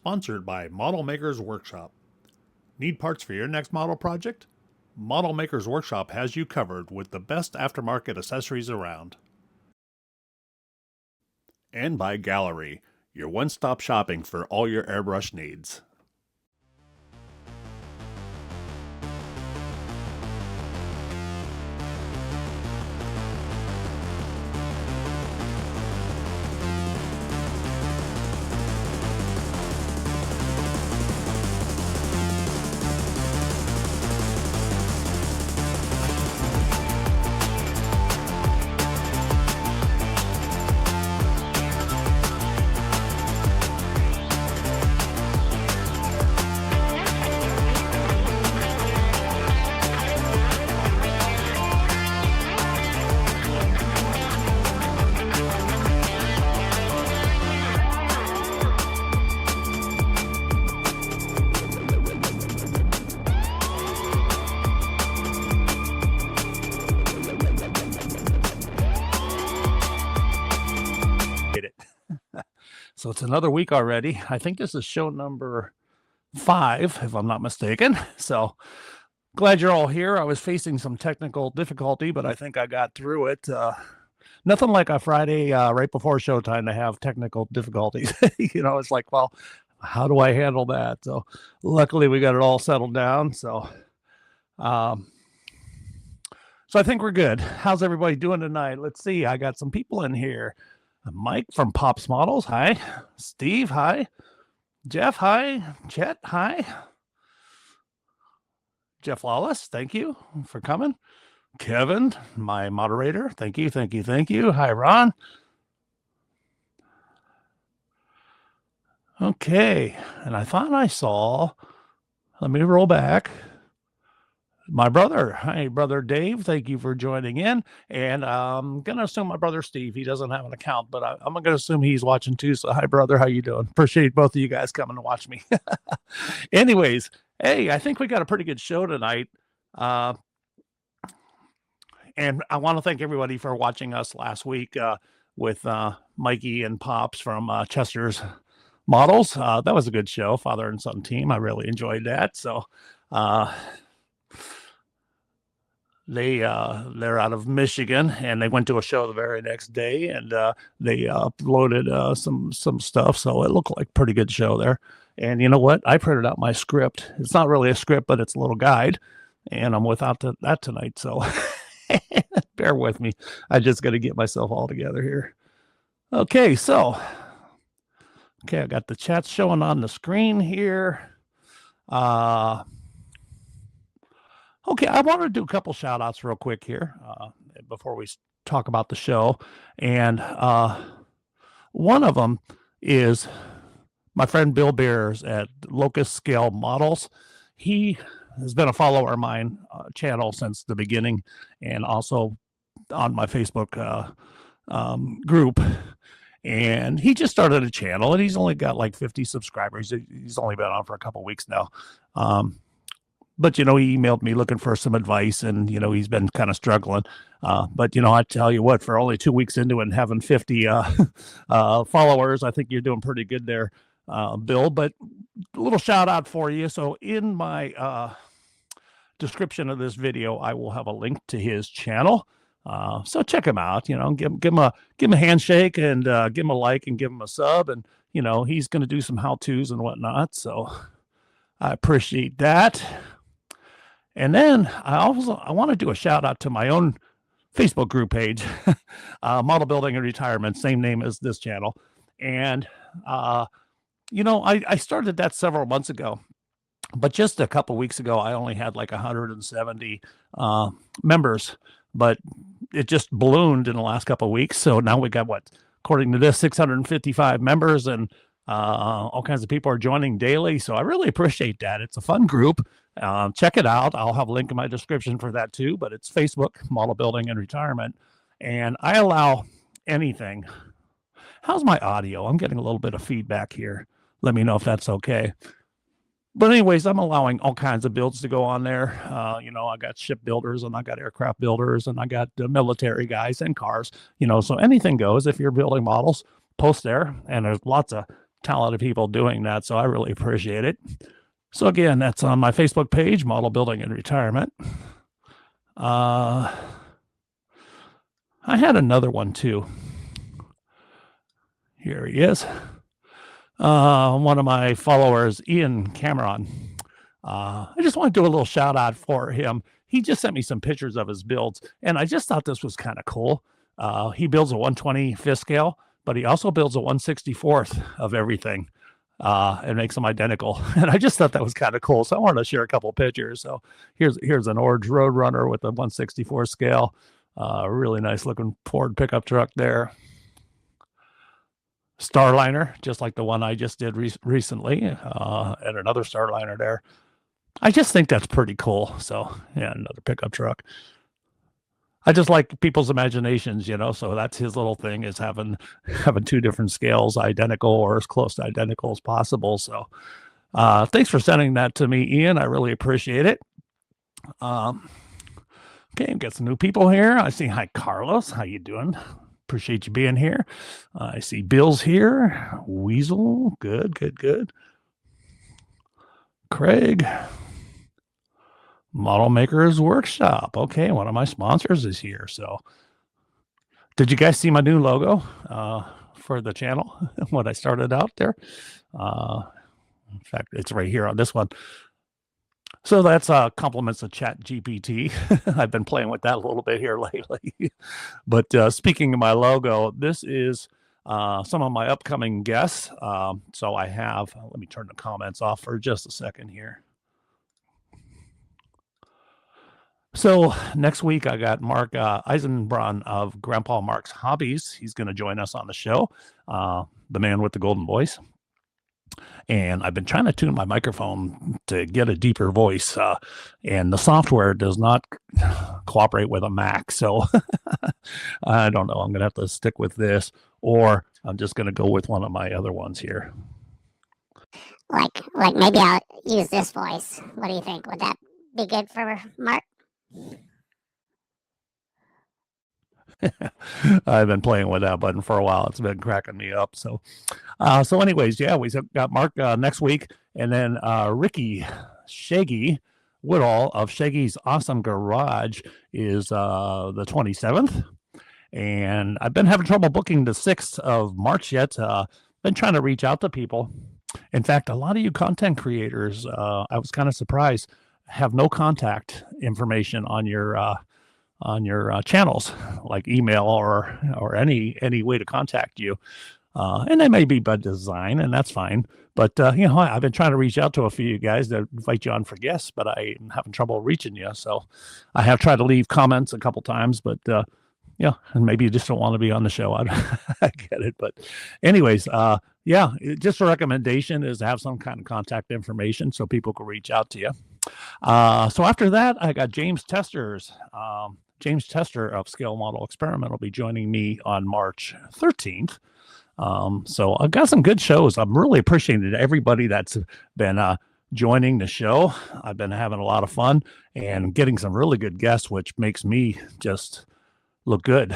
sponsored by Model Makers Workshop. Need parts for your next model project? Model Makers Workshop has you covered with the best aftermarket accessories around. And by Gaahleri, your one-stop shopping for all your airbrush needs. So it's another week already. I think this is show number 5, if I'm not mistaken. So glad you're all here. I was facing some technical difficulty, but I think I got through it. Nothing like a Friday right before showtime to have technical difficulties. It's like, well, how do I handle that? So luckily we got it all settled down. So I think we're good. How's everybody doing tonight? Let's see. I got some people in here. Mike from Pops Models, hi. Steve, hi. Jeff, hi. Chet, hi. Jeff Lawless, thank you for coming. Kevin, my moderator, thank you. Hi, Ron. Okay, and I thought I saw, let me roll back. My brother. Hi, brother Dave. Thank you for joining in. And I'm going to assume my brother Steve, he doesn't have an account, but I'm going to assume he's watching too. So hi, brother. How you doing? Appreciate both of you guys coming to watch me. Anyways, hey, I think we got a pretty good show tonight. And I want to thank everybody for watching us last week with Mikey and Pops from Chester's Models. That was a good show, father and son team. I really enjoyed that. So, they're out of Michigan, and they went to a show the very next day, and they uploaded some stuff, so it looked like a pretty good show there. And you know what? I printed out my script. It's not really a script, but it's a little guide, and I'm without that tonight, so bear with me. I just got to get myself all together here. Okay, I got the chat showing on the screen here. Okay, I want to do a couple shout outs real quick here before we talk about the show. And one of them is my friend Bill Beers at Locust Scale Models. He has been a follower of mine channel since the beginning, and also on my Facebook group. And he just started a channel, and he's only got like 50 subscribers. He's only been on for a couple weeks now. But, he emailed me looking for some advice, and, he's been kind of struggling. But, I tell you what, for only 2 weeks into it and having 50 followers, I think you're doing pretty good there, Bill. But a little shout out for you. So in my description of this video, I will have a link to his channel. So check him out, give him a handshake, and give him a like, and give him a sub. And, he's going to do some how-tos and whatnot. So I appreciate that. And then I want to do a shout out to my own Facebook group page, Model Building and Retirement, same name as this channel. And, I started that several months ago, but just a couple weeks ago, I only had like 170 members, but it just ballooned in the last couple of weeks. So now we got according to this, 655 members, and all kinds of people are joining daily. So I really appreciate that. It's a fun group. Check it out. I'll have a link in my description for that too, but it's Facebook, Model Building and Retirement. And I allow anything. How's my audio? I'm getting a little bit of feedback here. Let me know if that's okay. But anyways, I'm allowing all kinds of builds to go on there. I got ship builders, and I got aircraft builders, and I got military guys and cars, so anything goes. If you're building models, post there. And there's lots of talented people doing that, so I really appreciate it. So again, that's on my Facebook page, Model Building and Retirement. I had another one too. Here he is. One of my followers, Ian Cameron. I just want to do a little shout out for him. He just sent me some pictures of his builds, and I just thought this was kind of cool. He builds a 120 fifth scale, but he also builds a 164th of everything and makes them identical. And I just thought that was kind of cool. So I wanted to share a couple of pictures. So here's an orange Roadrunner with a 164 scale. Really nice looking Ford pickup truck there. Starliner, just like the one I just did recently, and another Starliner there. I just think that's pretty cool. So yeah, another pickup truck. I just like people's imaginations, you know. So that's his little thing, is having two different scales, identical or as close to identical as possible. So thanks for sending that to me, Ian. I really appreciate it. Okay, got some new people here. I see. Hi, Carlos. How you doing? Appreciate you being here. I see Bill's here. Weasel. Good, good, good. Craig. Model Makers Workshop. Okay, one of my sponsors is here. So did you guys see my new logo for the channel when I started out there? In fact, it's right here on this one. So that's compliments of Chat GPT. I've been playing with that a little bit here lately. But speaking of my logo, this is some of my upcoming guests. So I have, let me turn the comments off for just a second here. So next week, I got Mark Eisenbrun of Grandpa Mark's Hobbies. He's going to join us on the show, the man with the golden voice. And I've been trying to tune my microphone to get a deeper voice, and the software does not cooperate with a Mac. So I don't know. I'm going to have to stick with this, or I'm just going to go with one of my other ones here. Like maybe I'll use this voice. What do you think? Would that be good for Mark? I've been playing with that button for a while. It's been cracking me up. So anyways, yeah, we got Mark next week, and then Ricky Shaggy Woodall of Shaggy's Awesome Garage is the 27th. And I've been having trouble booking the 6th of March yet. Been trying to reach out to people. In fact, a lot of you content creators, I was kind of surprised, have no contact information on your channels, like email or any way to contact you. And that may be by design, and that's fine. But I've been trying to reach out to a few of you guys to invite you on for guests, but I'm having trouble reaching you. So I have tried to leave comments a couple times, but and maybe you just don't want to be on the show. I get it. But anyways, just a recommendation is to have some kind of contact information so people can reach out to you. So after that, I got James Testers. James Tester of Scale Model Experiment will be joining me on March 13th. So I've got some good shows. I'm really appreciating everybody that's been joining the show. I've been having a lot of fun and getting some really good guests, which makes me just look good.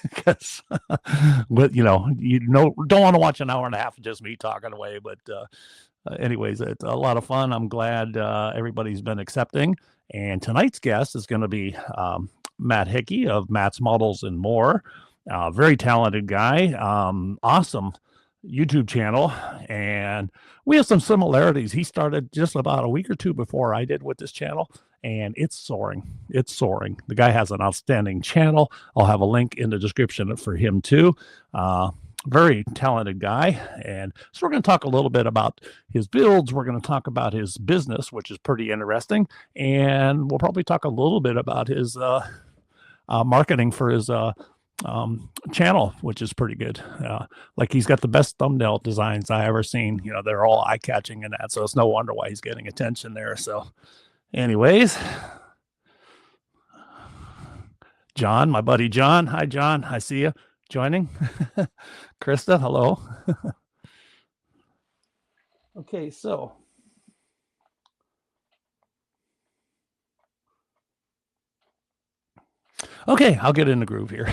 Because but don't want to watch an hour and a half of just me talking away. But anyways, it's a lot of fun. I'm glad everybody's been accepting. And tonight's guest is going to be Matt Hickey of Matt's Models and More. Very talented guy. Awesome YouTube channel. And we have some similarities. He started just about a week or two before I did with this channel, and it's soaring. It's soaring. The guy has an outstanding channel. I'll have a link in the description for him too. Very talented guy. And so we're going to talk a little bit about his builds. We're going to talk about his business, which is pretty interesting. And we'll probably talk a little bit about his marketing for his channel, which is pretty good. Like, he's got the best thumbnail designs I ever seen. They're all eye-catching in that, so it's no wonder why he's getting attention there. So anyways, John, my buddy John. Hi, John. I see you joining. Krista, hello. Okay, so I'll get in the groove here.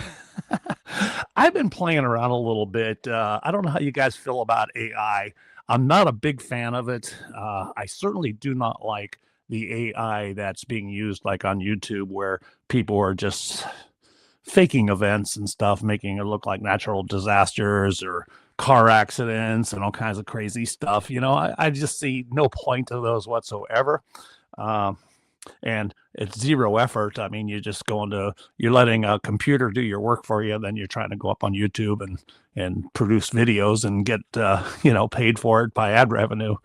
I've been playing around a little bit. I don't know how you guys feel about AI. I'm not a big fan of it. I certainly do not like the AI that's being used like on YouTube where people are just faking events and stuff, making it look like natural disasters or car accidents and all kinds of crazy stuff. I just see no point to those whatsoever. Um, and it's zero effort. I mean, you're letting a computer do your work for you. Then you're trying to go up on YouTube and produce videos and get, paid for it by ad revenue.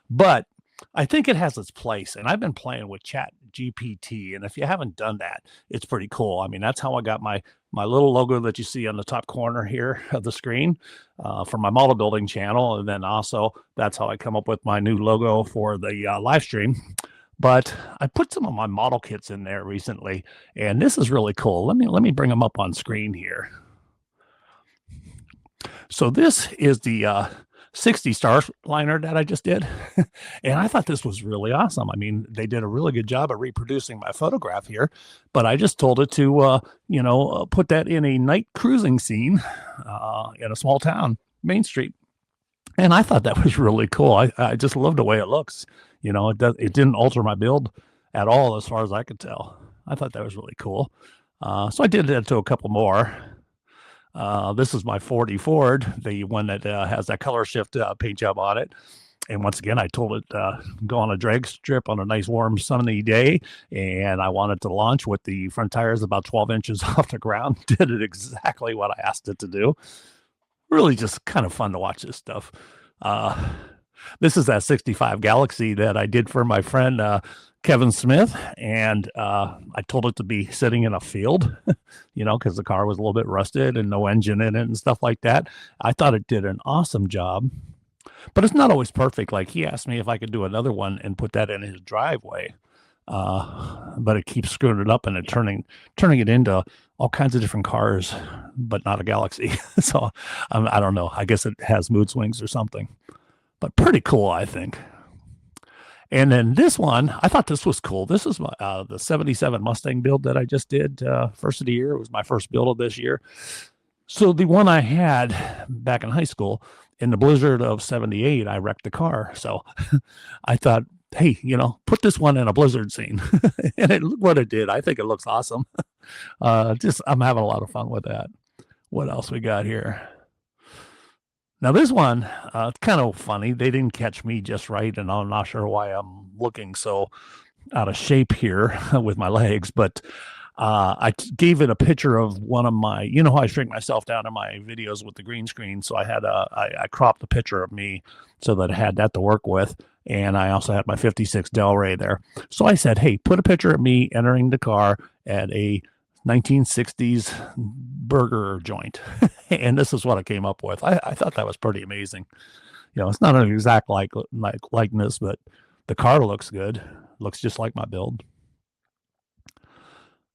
But I think it has its place. And I've been playing with Chat GPT. And if you haven't done that, it's pretty cool. I mean, that's how I got my little logo that you see on the top corner here of the screen for my model building channel. And then also that's how I come up with my new logo for the live stream. But I put some of my model kits in there recently, and this is really cool. Let me bring them up on screen here. So this is the 60 Starliner that I just did, and I thought this was really awesome. I mean, they did a really good job of reproducing my photograph here, but I just told it to, put that in a night cruising scene in a small town, Main Street. And I thought that was really cool. I just love the way it looks. It didn't alter my build at all as far as I could tell. I thought that was really cool. So I did that to a couple more. This is my 40 Ford, the one that has that color shift paint job on it. And once again, I told it go on a drag strip on a nice warm sunny day, and I wanted to launch with the front tires about 12 inches off the ground. Did it exactly what I asked it to do. Really just kind of fun to watch this stuff. This is that 65 Galaxy that I did for my friend Kevin Smith, and I told it to be sitting in a field, because the car was a little bit rusted and no engine in it and stuff like that. I thought it did an awesome job, but it's not always perfect. Like he asked me if I could do another one and put that in his driveway, but it keeps screwing it up and turning it into all kinds of different cars, but not a Galaxy. So I don't know. I guess it has mood swings or something, but pretty cool, I think. And then this one, I thought this was cool. This is the 77 Mustang build that I just did first of the year. It was my first build of this year. So the one I had back in high school, in the blizzard of 78, I wrecked the car. So I thought, hey, put this one in a blizzard scene. And look what it did. I think it looks awesome. I'm having a lot of fun with that. What else we got here? Now this one, it's kind of funny. They didn't catch me just right, and I'm not sure why I'm looking so out of shape here with my legs, but I gave it a picture of one of my, how I shrink myself down in my videos with the green screen. So I cropped a picture of me so that I had that to work with. And I also had my 56 Delray there. So I said, hey, put a picture of me entering the car at a 1960s burger joint. And this is what I came up with. I thought that was pretty amazing. It's not an exact likeness, but the car looks good. Looks just like my build.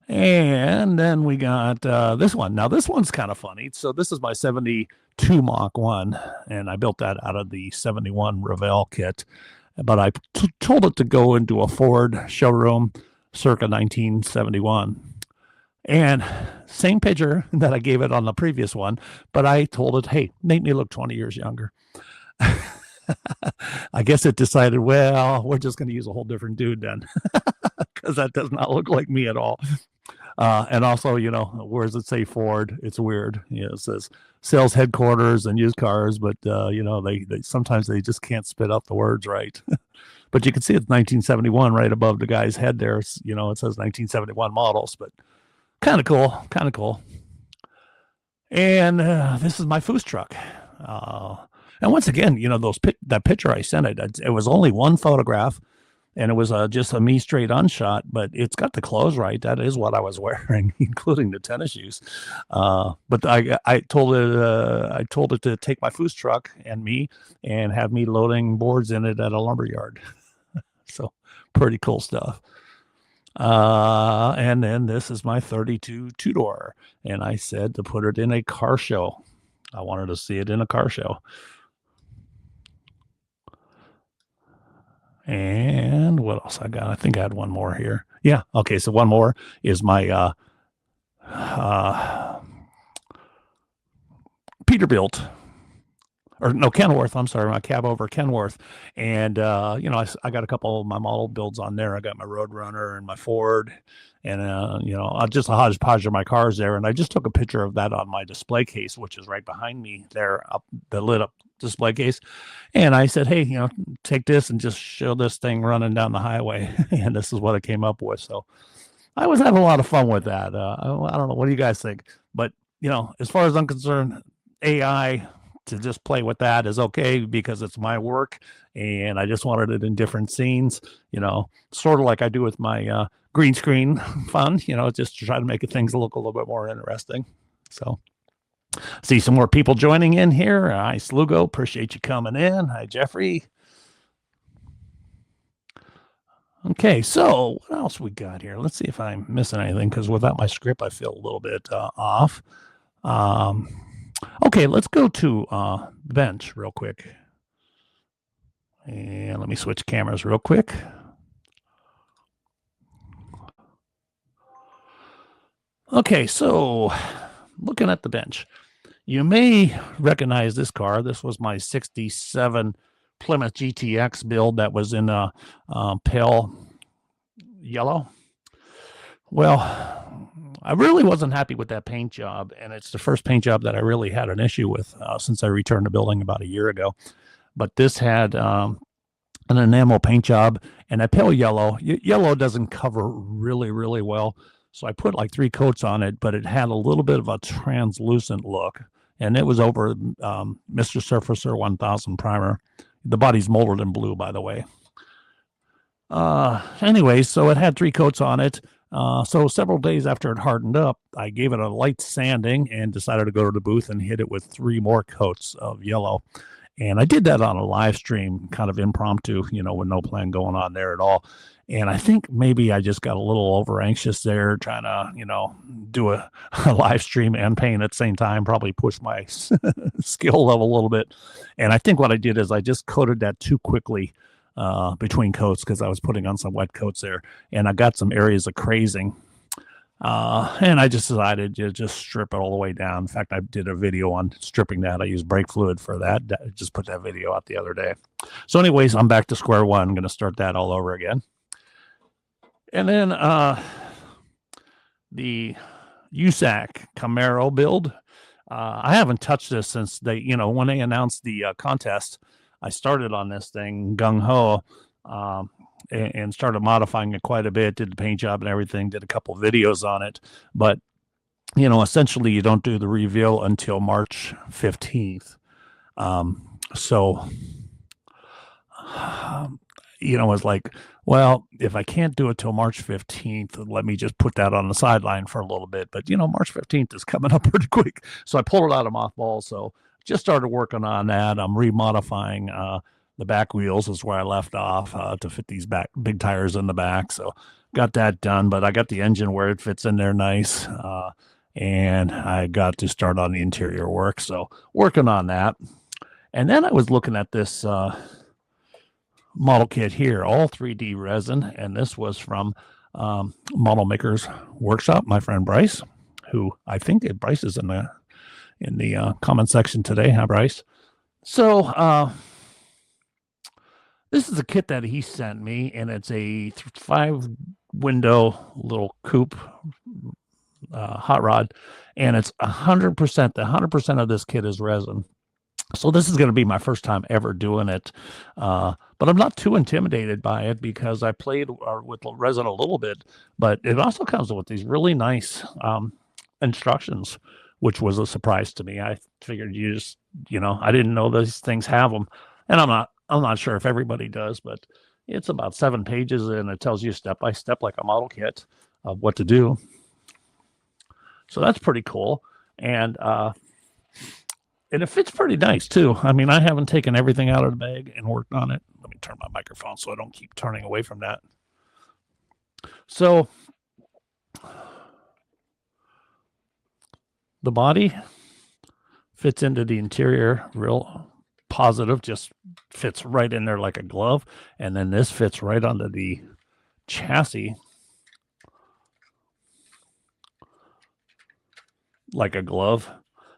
And then we got this one. Now this one's kind of funny. So this is my 72 Mach 1, and I built that out of the 71 Revell kit. But I told it to go into a Ford showroom circa 1971. And same picture that I gave it on the previous one, but I told it, hey, make me look 20 years younger. I guess it decided, well, we're just going to use a whole different dude then, because that does not look like me at all. And also, where does it say Ford? It's weird. It says sales headquarters and used cars, but they sometimes they just can't spit out the words right. But you can see it's 1971 right above the guy's head there. It says 1971 models, but kind of cool. And this is my food truck. And once again, that picture I sent it was only one photograph, and it was just a me straight unshot, but it's got the clothes right. That is what I was wearing, including the tennis shoes. But I told it to take my food truck and me and have me loading boards in it at a lumber yard. So pretty cool stuff. And then this is my 32 two-door, and I said to put it in a car show. I wanted to see it in a car show. And what else I got? I think I had one more here. Yeah. Okay. So one more is my Peterbilt. Or no, Kenworth. I'm sorry, my cab over Kenworth, and I got a couple of my model builds on there. I got my Roadrunner and my Ford, and just a hodgepodge of my cars there. And I just took a picture of that on my display case, which is right behind me there, up the lit up display case. And I said, hey, take this and just show this thing running down the highway, and this is what I came up with. So I was having a lot of fun with that. I don't know, what do you guys think? But as far as I'm concerned, AI. To just play with that is okay because it's my work and I just wanted it in different scenes, sort of like I do with my green screen fun, just to try to make things look a little bit more interesting. So see some more people joining in here. Hi, Slugo. Appreciate you coming in. Hi, Jeffrey. Okay, so what else we got here? Let's see if I'm missing anything because without my script, I feel a little bit off. Okay, let's go to the bench real quick. And let me switch cameras real quick. Okay, so looking at the bench, you may recognize this car. This was my 67 Plymouth GTX build that was in a pale yellow. Well, I really wasn't happy with that paint job, and it's the first paint job that I really had an issue with since I returned to building about a year ago. But this had an enamel paint job, and that pale yellow. Yellow doesn't cover really, really well, so I put like 3 coats on it, but it had a little bit of a translucent look, and it was over Mr. Surfacer 1000 primer. The body's molded in blue, by the way. Anyway, so it had 3 coats on it. So several days after it hardened up, I gave it a light sanding and decided to go to the booth and hit it with 3 more coats of yellow. And I did that on a live stream, kind of impromptu, with no plan going on there at all. And I think maybe I just got a little over anxious there, trying to, do a live stream and paint at the same time, probably push my skill level a little bit. And I think what I did is I just coated that too quickly between coats because I was putting on some wet coats there, and I got some areas of crazing. And I just decided to just strip it all the way down. In fact, I did a video on stripping that. I used brake fluid for that. I just put that video out the other day. So anyways, I'm back to square one. I'm going to start that all over again. And then the USAC Camaro build. I haven't touched this since when they announced the contest. I started on this thing gung-ho and started modifying it quite a bit, did the paint job and everything, did a couple videos on it. But, essentially you don't do the reveal until March 15th. It's like, well, if I can't do it till March 15th, let me just put that on the sideline for a little bit. But, March 15th is coming up pretty quick. So I pulled it out of mothballs. So just started working on that. I'm remodifying the back wheels is where I left off to fit these big tires in the back. So got that done, but I got the engine where it fits in there nice. And I got to start on the interior work. So working on that. And then I was looking at this model kit here, all 3D resin. And this was from Model Maker's Workshop, my friend Bryce, who I think Bryce is in the comment section today. Hi, Bryce. So this is a kit that he sent me, and it's a 5-window little coupe hot rod, and it's 100%. The 100% of this kit is resin. So this is going to be my first time ever doing it, but I'm not too intimidated by it because I played with resin a little bit, but it also comes with these really nice instructions, which was a surprise to me. I figured you just, I didn't know these things have them, and I'm not sure if everybody does, but it's about 7 pages and it tells you step by step, like a model kit, of what to do. So that's pretty cool. And it fits pretty nice too. I mean, I haven't taken everything out of the bag and worked on it. Let me turn my microphone so I don't keep turning away from that. So the body fits into the interior real positive, just fits right in there like a glove. And then this fits right onto the chassis like a glove.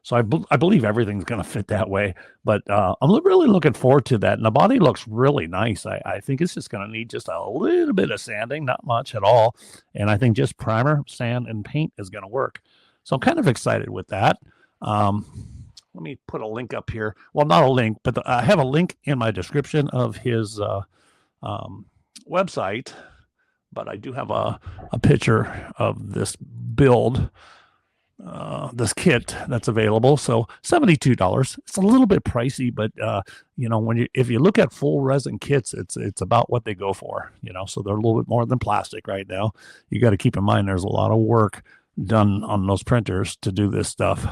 So I believe everything's going to fit that way. But I'm really looking forward to that. And the body looks really nice. I think it's just going to need just a little bit of sanding, not much at all. And I think just primer, sand, and paint is going to work. So I'm kind of excited with that. Let me put a link up here. Well, not a link, but I have a link in my description of his website. But I do have a picture of this build, this kit that's available. So $72. It's a little bit pricey, but if you look at full resin kits, it's about what they go for. So they're a little bit more than plastic right now. You got to keep in mind there's a lot of work done on those printers to do this stuff,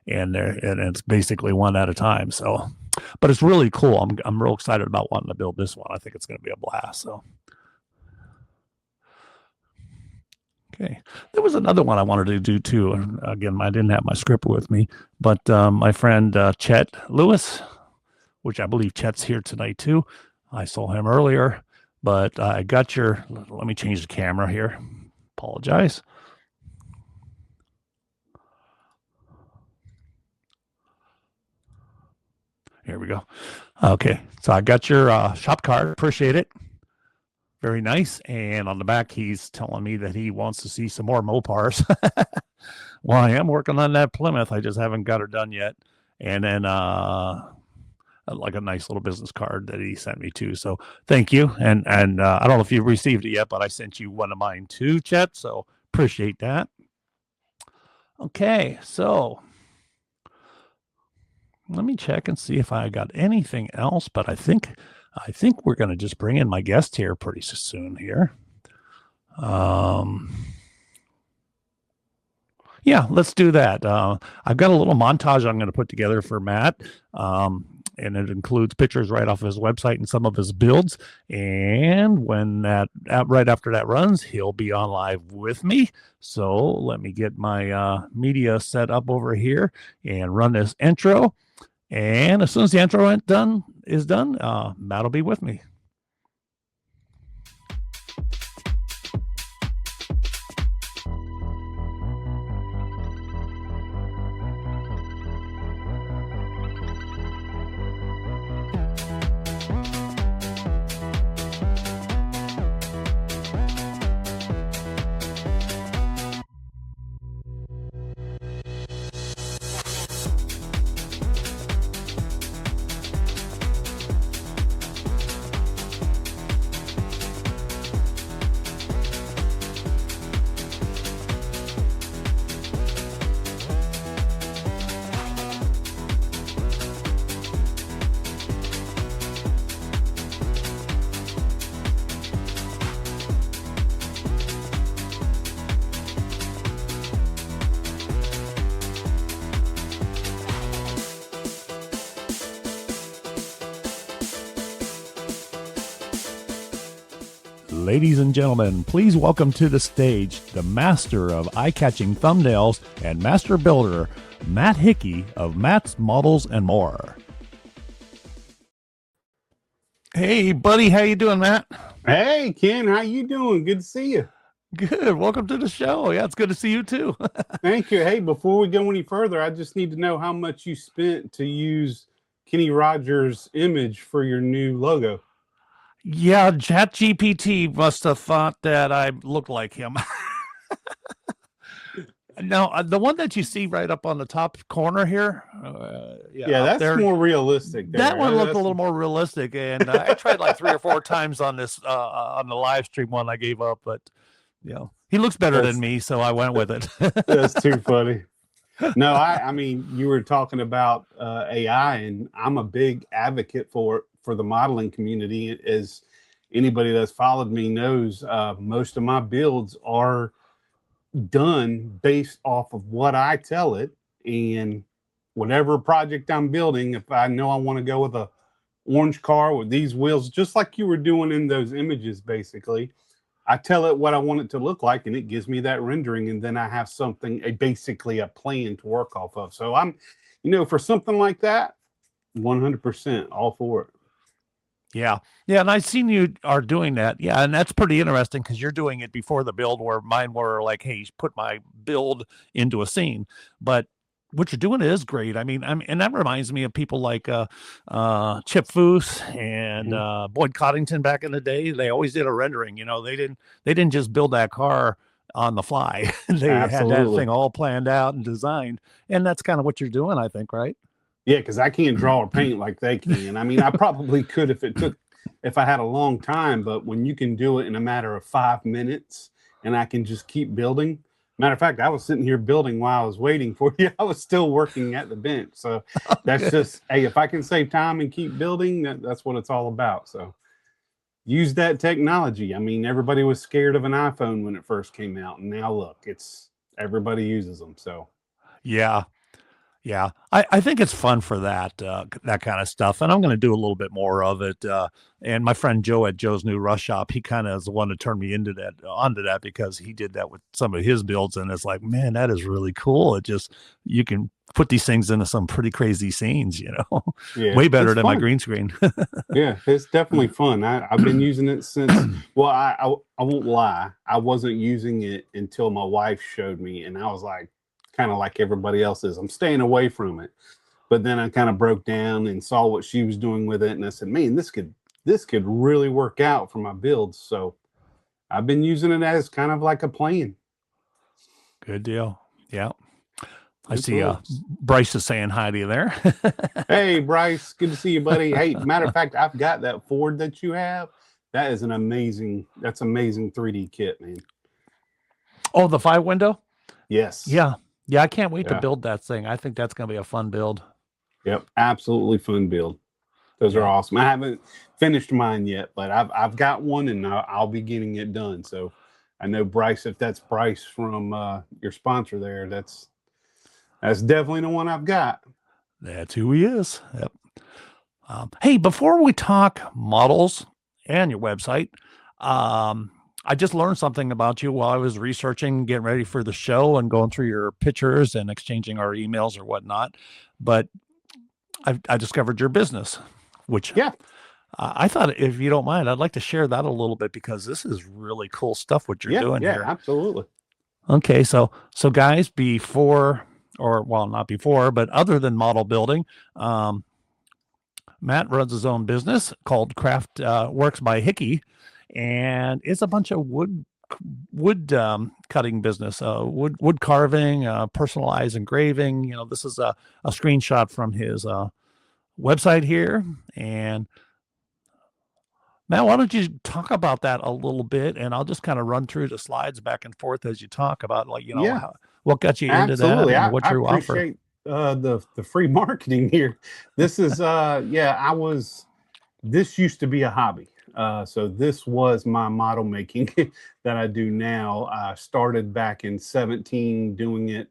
and it's basically one at a time. So, but it's really cool. I'm real excited about wanting to build this one. I think it's going to be a blast. So. Okay. There was another one I wanted to do too. And again, I didn't have my script with me, but my friend Chet Lewis, which I believe Chet's here tonight too. I saw him earlier, but I got let me change the camera here. Apologize. Here we go. Okay. So I got your shop card. Appreciate it. Very nice. And on the back, he's telling me that he wants to see some more Mopars. Well, I am working on that Plymouth. I just haven't got her done yet. And then like a nice little business card that he sent me too. So thank you. And I don't know if you've received it yet, but I sent you one of mine too, Chet. So appreciate that. Okay. So let me check and see if I got anything else, but I think we're going to just bring in my guest here pretty soon here. Yeah, let's do that. I've got a little montage I'm going to put together for Matt. And it includes pictures right off of his website and some of his builds. And when right after that runs, he'll be on live with me. So let me get my media set up over here and run this intro. And as soon as the intro is done, Matt will be with me. Ladies and gentlemen, please welcome to the stage the master of eye-catching thumbnails and master builder, Matt Hickey of Matt's Models and More. Hey, buddy, how you doing, Matt? Hey, Ken, how you doing? Good to see you. Good. Welcome to the show. Yeah, it's good to see you too. Thank you. Hey, before we go any further, I just need to know how much you spent to use Kenny Rogers' image for your new logo. Yeah, ChatGPT must have thought that I looked like him. Now, the one that you see right up on the top corner here, that's there, more realistic. That one looked a little more realistic, and I tried like 3 or 4 times on this on the live stream one I gave up, but he looks better than me, so I went with it. That's too funny. No, I mean, you were talking about AI, and I'm a big advocate for it. For the modeling community, as anybody that's followed me knows, most of my builds are done based off of what I tell it. And whatever project I'm building, if I know I want to go with a orange car with these wheels, just like you were doing in those images, basically, I tell it what I want it to look like, and it gives me that rendering, and then I have something, basically a plan to work off of. So I'm, for something like that, 100% all for it. Yeah. And I've seen you are doing that. Yeah. And that's pretty interesting because you're doing it before the build, where mine were like, hey, put my build into a scene. But what you're doing is great. And that reminds me of people like Chip Foose and Boyd Coddington back in the day. They always did a rendering. They didn't just build that car on the fly. They had that Absolutely. thing all planned out and designed, and that's kind of what you're doing, I think, right? Yeah, because I can't draw or paint like they can. I mean, I probably could if I had a long time, but when you can do it in a matter of 5 minutes and I can just keep building. Matter of fact, I was sitting here building while I was waiting for you. I was still working at the bench. So that's just, hey, if I can save time and keep building, that's what it's all about. So use that technology. I mean, everybody was scared of an iPhone when it first came out. And now look, everybody uses them. So Yeah. Yeah, I think it's fun for that kind of stuff, and I'm going to do a little bit more of it. And my friend Joe at Joe's New Rush Shop, he kind of is the one to turn me onto that because he did that with some of his builds, and it's like, man, that is really cool. You can put these things into some pretty crazy scenes, yeah, way better it's than my fun. green screen. Yeah, it's definitely fun. I've been using it since, well, I won't lie. I wasn't using it until my wife showed me, and I was like, kind of like everybody else is, I'm staying away from it. But then I kind of broke down and saw what she was doing with it, and I said, man, this could really work out for my builds. So I've been using it as kind of like a plan. Good deal. Yeah, I see. Absolutely. Bryce is saying hi to you there. Hey, Bryce, good to see you, buddy. Hey, matter of fact, I've got that Ford that you have. That's amazing 3D kit, man. Oh, the 5 window. Yes. Yeah. I can't wait to Yeah. build that thing. I think that's going to be a fun build. Yep, absolutely fun build. Those are Yeah. awesome. I haven't finished mine yet, but I've got one, and I'll be getting it done. So I know Bryce. If that's Bryce from your sponsor there, that's definitely the one I've got. That's who he is. Yep. Hey, before we talk models and your website, I just learned something about you while I was researching, getting ready for the show and going through your pictures and exchanging our emails or whatnot. But I discovered your business, which Yeah. I thought, if you don't mind, I'd like to share that a little bit because this is really cool stuff what you're doing Yeah, here. absolutely. Okay, so guys, not before, but other than model building, Matt runs his own business called Craft Works by Hickey, and it's a bunch of wood cutting business, wood carving, personalized engraving. This is a screenshot from his website here. And Matt, why don't you talk about that a little bit, and I'll just kind of run through the slides back and forth as you talk about, like, Yeah, what got you into that absolutely. and I, what I you offer. appreciate the free marketing here. This is this used to be a hobby. So this was my model making that I do now. I started back in 17 doing it,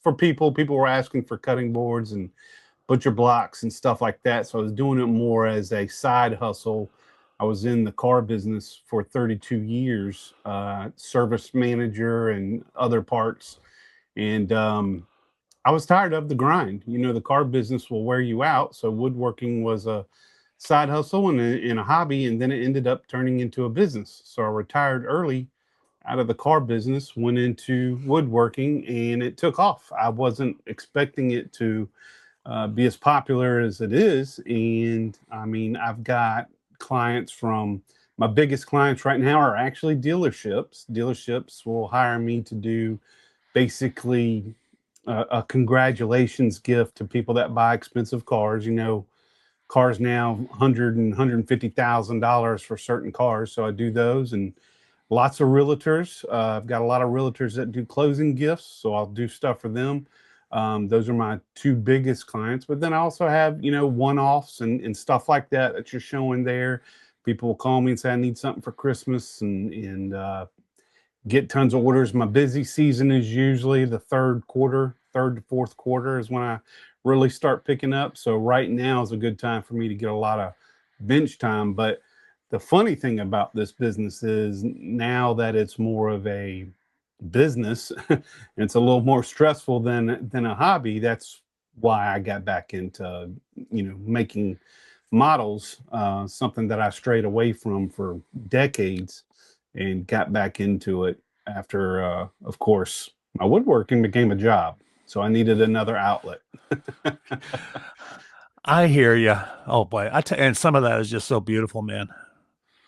for people. People were asking for cutting boards and butcher blocks and stuff like that. So I was doing it more as a side hustle. I was in the car business for 32 years, service manager and other parts. And I was tired of the grind. The car business will wear you out. So woodworking was a side hustle and a hobby. And then it ended up turning into a business. So I retired early out of the car business, went into woodworking, and it took off. I wasn't expecting it to be as popular as it is. And I mean, I've got clients from my biggest clients right now are actually dealerships. Dealerships will hire me to do basically a congratulations gift to people that buy expensive cars. Cars now $150,000 for certain cars. So I do those, and lots of realtors. I've got a lot of realtors that do closing gifts, so I'll do stuff for them. Those are my two biggest clients. But then I also have, one-offs and stuff like that you're showing there. People will call me and say, I need something for Christmas, and get tons of orders. My busy season is usually the third to fourth quarter is when I really start picking up. So right now is a good time for me to get a lot of bench time. But the funny thing about this business is now that it's more of a business, it's a little more stressful than a hobby. That's why I got back into making models, something that I strayed away from for decades, and got back into it after of course my woodworking became a job. So I needed another outlet. I hear you. Oh boy, and some of that is just so beautiful, man.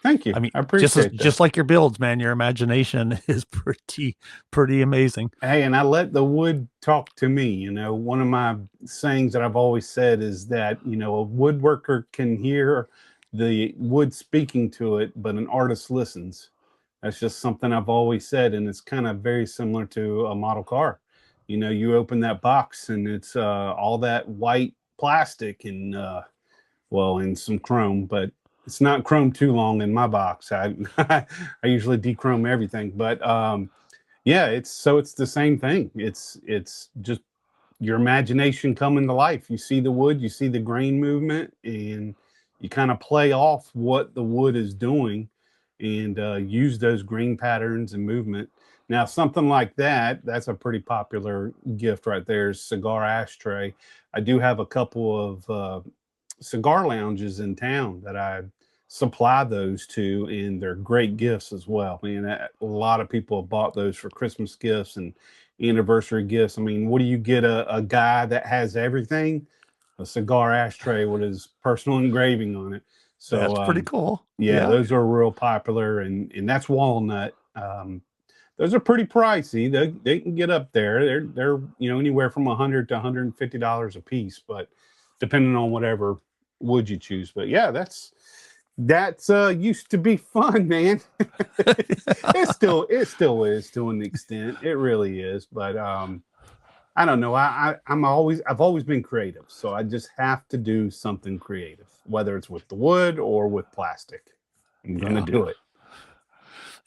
Thank you. I mean, I appreciate that. just like your builds, man. Your imagination is pretty amazing. Hey, and I let the wood talk to me. You know, one of my sayings that I've always said is that, you know, a woodworker can hear the wood speaking to it, but an artist listens. That's just something I've always said, and it's kind of very similar to a model car. You know, you open that box and it's all that white plastic and well, and some chrome, but it's not chrome too long in my box. I I usually dechrome everything, but yeah, it's the same thing. It's just your imagination coming to life. You see the wood, you see the grain movement, and you kind of play off what the wood is doing and use those grain patterns and movement. Now, something like that's a pretty popular gift right there, is cigar ashtray. I do have a couple of cigar lounges in town that I supply those to, and they're great gifts as well. I mean, a lot of people have bought those for Christmas gifts and anniversary gifts. I mean, what do you get a guy that has everything? A cigar ashtray with his personal engraving on it. So That's pretty cool. yeah, those are real popular, and that's walnut. Those are pretty pricey. They can get up there. They're you know, anywhere from $100 to $150 a piece, but depending on whatever wood you choose. But yeah, that's used to be fun, man. it still is to an extent. It really is. But I don't know. I've always been creative, so I just have to do something creative, whether it's with the wood or with plastic. I'm gonna do it.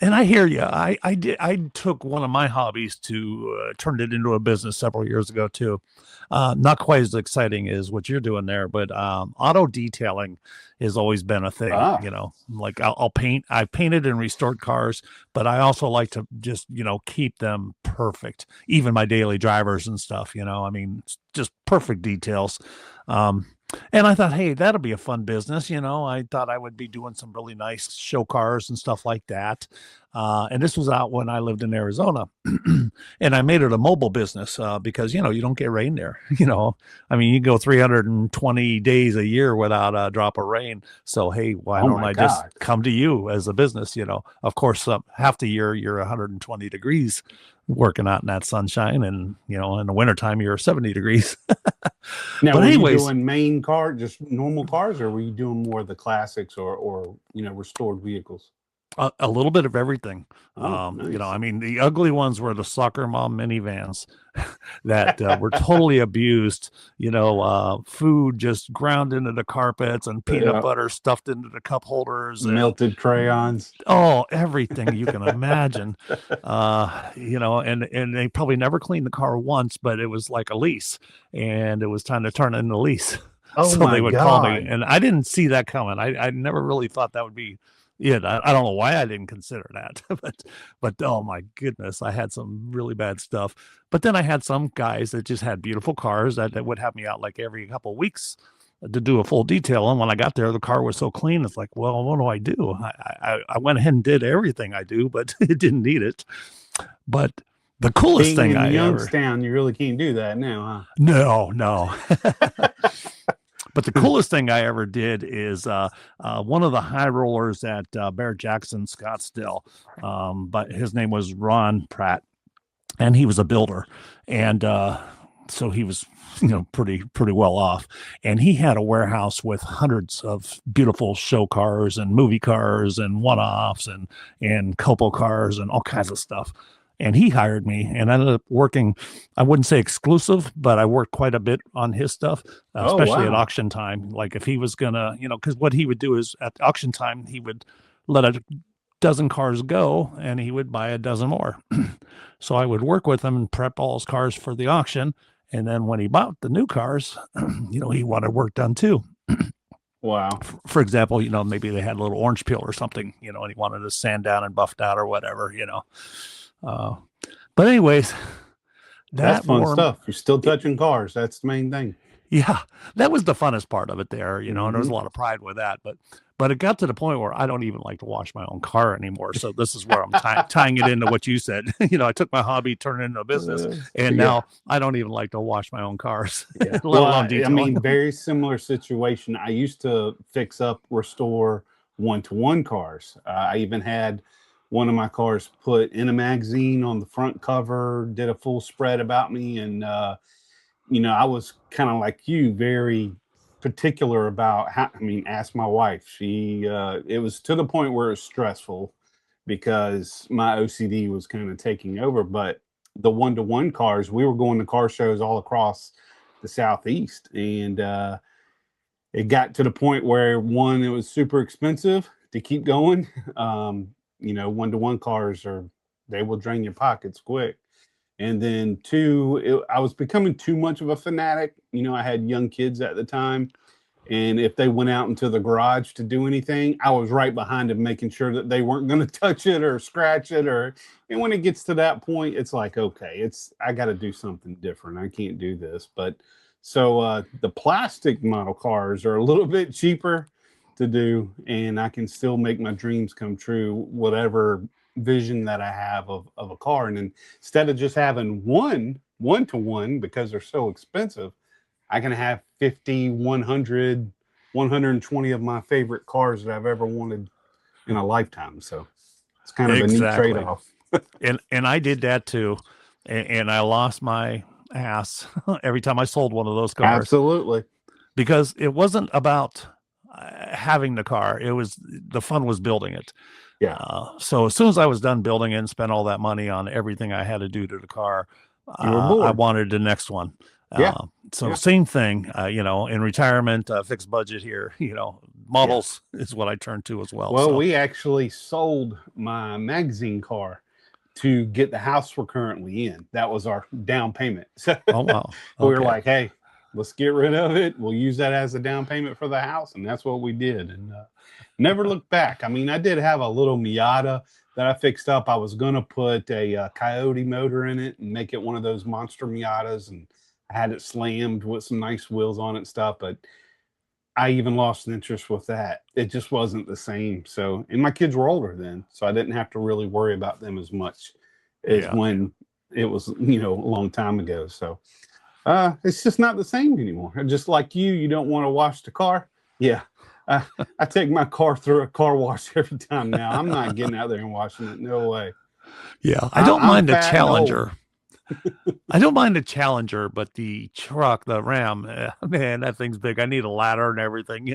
And I hear you. I took one of my hobbies to turned it into a business several years ago too. Not quite as exciting as what you're doing there, but auto detailing has always been a thing. You know, like I'll paint. I've painted and restored cars, but I also like to just, you know, keep them perfect. Even my daily drivers and stuff. You know, I mean, just perfect details. And I thought, hey, that'll be a fun business. You know, I thought I would be doing some really nice show cars and stuff like that. And this was out when I lived in Arizona. And I made it a mobile business because, you know, you don't get rain there. You know, I mean, you go 320 days a year without a drop of rain. So, hey, why don't I just come to you as a business? You know, of course, half the year you're 120 degrees working out in that sunshine, and you know, in the wintertime you're 70 degrees. Now, but anyways, were you doing main car, just normal cars, or were you doing more of the classics or you know, restored vehicles? A little bit of everything. Nice. You know, I mean, the ugly ones were the soccer mom minivans that were totally abused. You know, food just ground into the carpets and peanut butter stuffed into the cup holders, melted crayons. Oh, everything you can imagine. You know, and they probably never cleaned the car once, but it was like a lease, and it was time to turn in the lease. Oh, so they would call me, and I didn't see that coming. I never really thought that would be. Yeah, I don't know why I didn't consider that, but oh my goodness, I had some really bad stuff. But then I had some guys that just had beautiful cars that would have me out like every couple of weeks to do a full detail. And when I got there, the car was so clean. It's like, well, what do I do? I went ahead and did everything I do, but it didn't need it. But the coolest thing in Youngstown, you really can't do that now, huh? No. But the coolest thing I ever did is one of the high rollers at Bear Jackson, Scottsdale. But his name was Ron Pratt, and he was a builder. And so he was, you know, pretty well off. And he had a warehouse with hundreds of beautiful show cars and movie cars and one-offs and Copo cars and all kinds of stuff. And he hired me, and I ended up working, I wouldn't say exclusive, but I worked quite a bit on his stuff, especially at auction time. Like if he was going to, you know, because what he would do is at auction time, he would let a dozen cars go and he would buy a dozen more. So I would work with him and prep all his cars for the auction. And then when he bought the new cars, you know, he wanted work done too. Wow. For example, you know, maybe they had a little orange peel or something, you know, and he wanted to sand down and buffed out or whatever, you know. But anyways, that's fun stuff. You're still touching cars. That's the main thing. Yeah, that was the funnest part of it there, you know, and there was a lot of pride with that. But it got to the point where I don't even like to wash my own car anymore. So this is where I'm tying it into what you said. I took my hobby, turned it into a business, and now I don't even like to wash my own cars, Yeah. let alone detailing. Very similar situation. I used to fix up, restore one-to-one cars. I even had one of my cars put in a magazine on the front cover, did a full spread about me. And, I was kind of like you, very particular about ask my wife. It was to the point where it was stressful because my OCD was kind of taking over. But the one-to-one cars, we were going to car shows all across the Southeast. And it got to the point where, one, it was super expensive to keep going. One-to-one cars they will drain your pockets quick. And then two, I was becoming too much of a fanatic. I had young kids at the time. And if they went out into the garage to do anything, I was right behind them, making sure that they weren't going to touch it or scratch it. And when it gets to that point, it's like, okay, I got to do something different. I can't do this. But so the plastic model cars are a little bit cheaper to do, and I can still make my dreams come true, whatever vision that I have of a car. And instead of just having one-to-one, because they're so expensive, I can have 50, 100, 120 of my favorite cars that I've ever wanted in a lifetime. So it's kind of a neat trade-off. and I did that too. And I lost my ass every time I sold one of those cars. Absolutely. Because it wasn't about having the car. The fun was building it. Yeah. So as soon as I was done building it and spent all that money on everything I had to do to the car, you were bored. I wanted the next one. Same thing, in retirement, fixed budget here, models is what I turned to as well. Well, we actually sold my magazine car to get the house we're currently in. That was our down payment. So oh, wow. We were like, hey, let's get rid of it. We'll use that as a down payment for the house. And that's what we did. And never looked back. I did have a little Miata that I fixed up. I was going to put a Coyote motor in it and make it one of those monster Miatas. And I had it slammed with some nice wheels on it and stuff. But I even lost an interest with that. It just wasn't the same. So, and my kids were older then, so I didn't have to really worry about them as much as when it was, a long time ago. So it's just not the same anymore. Just like you don't want to wash the car. Yeah. I take my car through a car wash every time now. I'm not getting out there and washing it. No way. Yeah. I don't mind the Challenger. I don't mind the Challenger, but the truck, the Ram, man, that thing's big. I need a ladder and everything,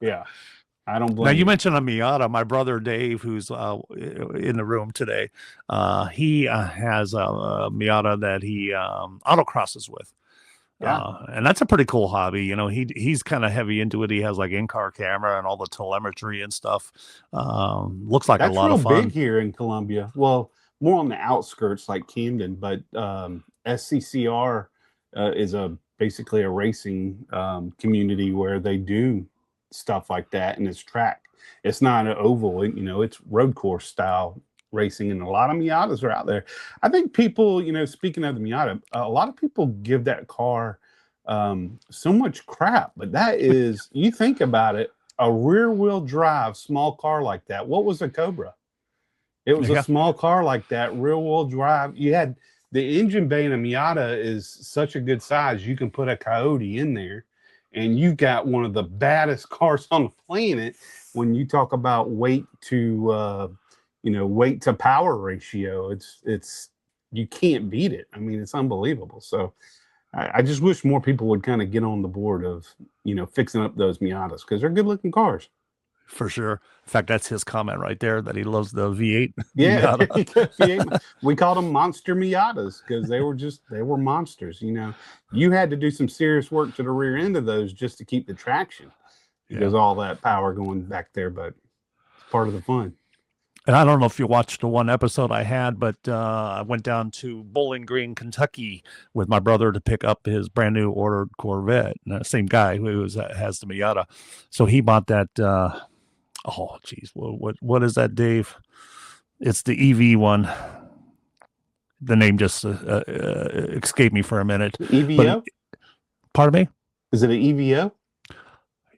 Yeah. I don't blame Now, you mentioned a Miata. My brother Dave, who's in the room today, he has a Miata that he autocrosses with. Yeah. And that's a pretty cool hobby. He's kind of heavy into it. He has like in-car camera and all the telemetry and stuff. Looks like a lot of fun. That's real big here in Columbia. Well, more on the outskirts like Camden, but SCCR is basically a racing community where they do stuff like that, and it's track. It's not an oval, it's road course style racing, and a lot of Miatas are out there. I think people, speaking of the Miata, a lot of people give that car so much crap, but that is, you think about it, a rear wheel drive small car like that. What was a Cobra? It was a small car like that, rear wheel drive. You had the engine bay in a Miata is such a good size. You can put a Coyote in there, and you've got one of the baddest cars on the planet when you talk about weight to power ratio. It's you can't beat it. It's unbelievable. So I just wish more people would kind of get on the board of fixing up those Miatas, because they're good looking cars. For sure. In fact, that's his comment right there, that he loves the V8. Yeah, V8. We called them monster Miatas because they were monsters. You had to do some serious work to the rear end of those just to keep the traction, because all that power going back there, but it's part of the fun. And I don't know if you watched the one episode I had, but I went down to Bowling Green, Kentucky with my brother to pick up his brand new ordered Corvette. And the same guy who has the Miata. So he bought that. Oh, geez. What is that, Dave? It's the EV one. The name just escaped me for a minute. EVO? Pardon me? Is it an EVO?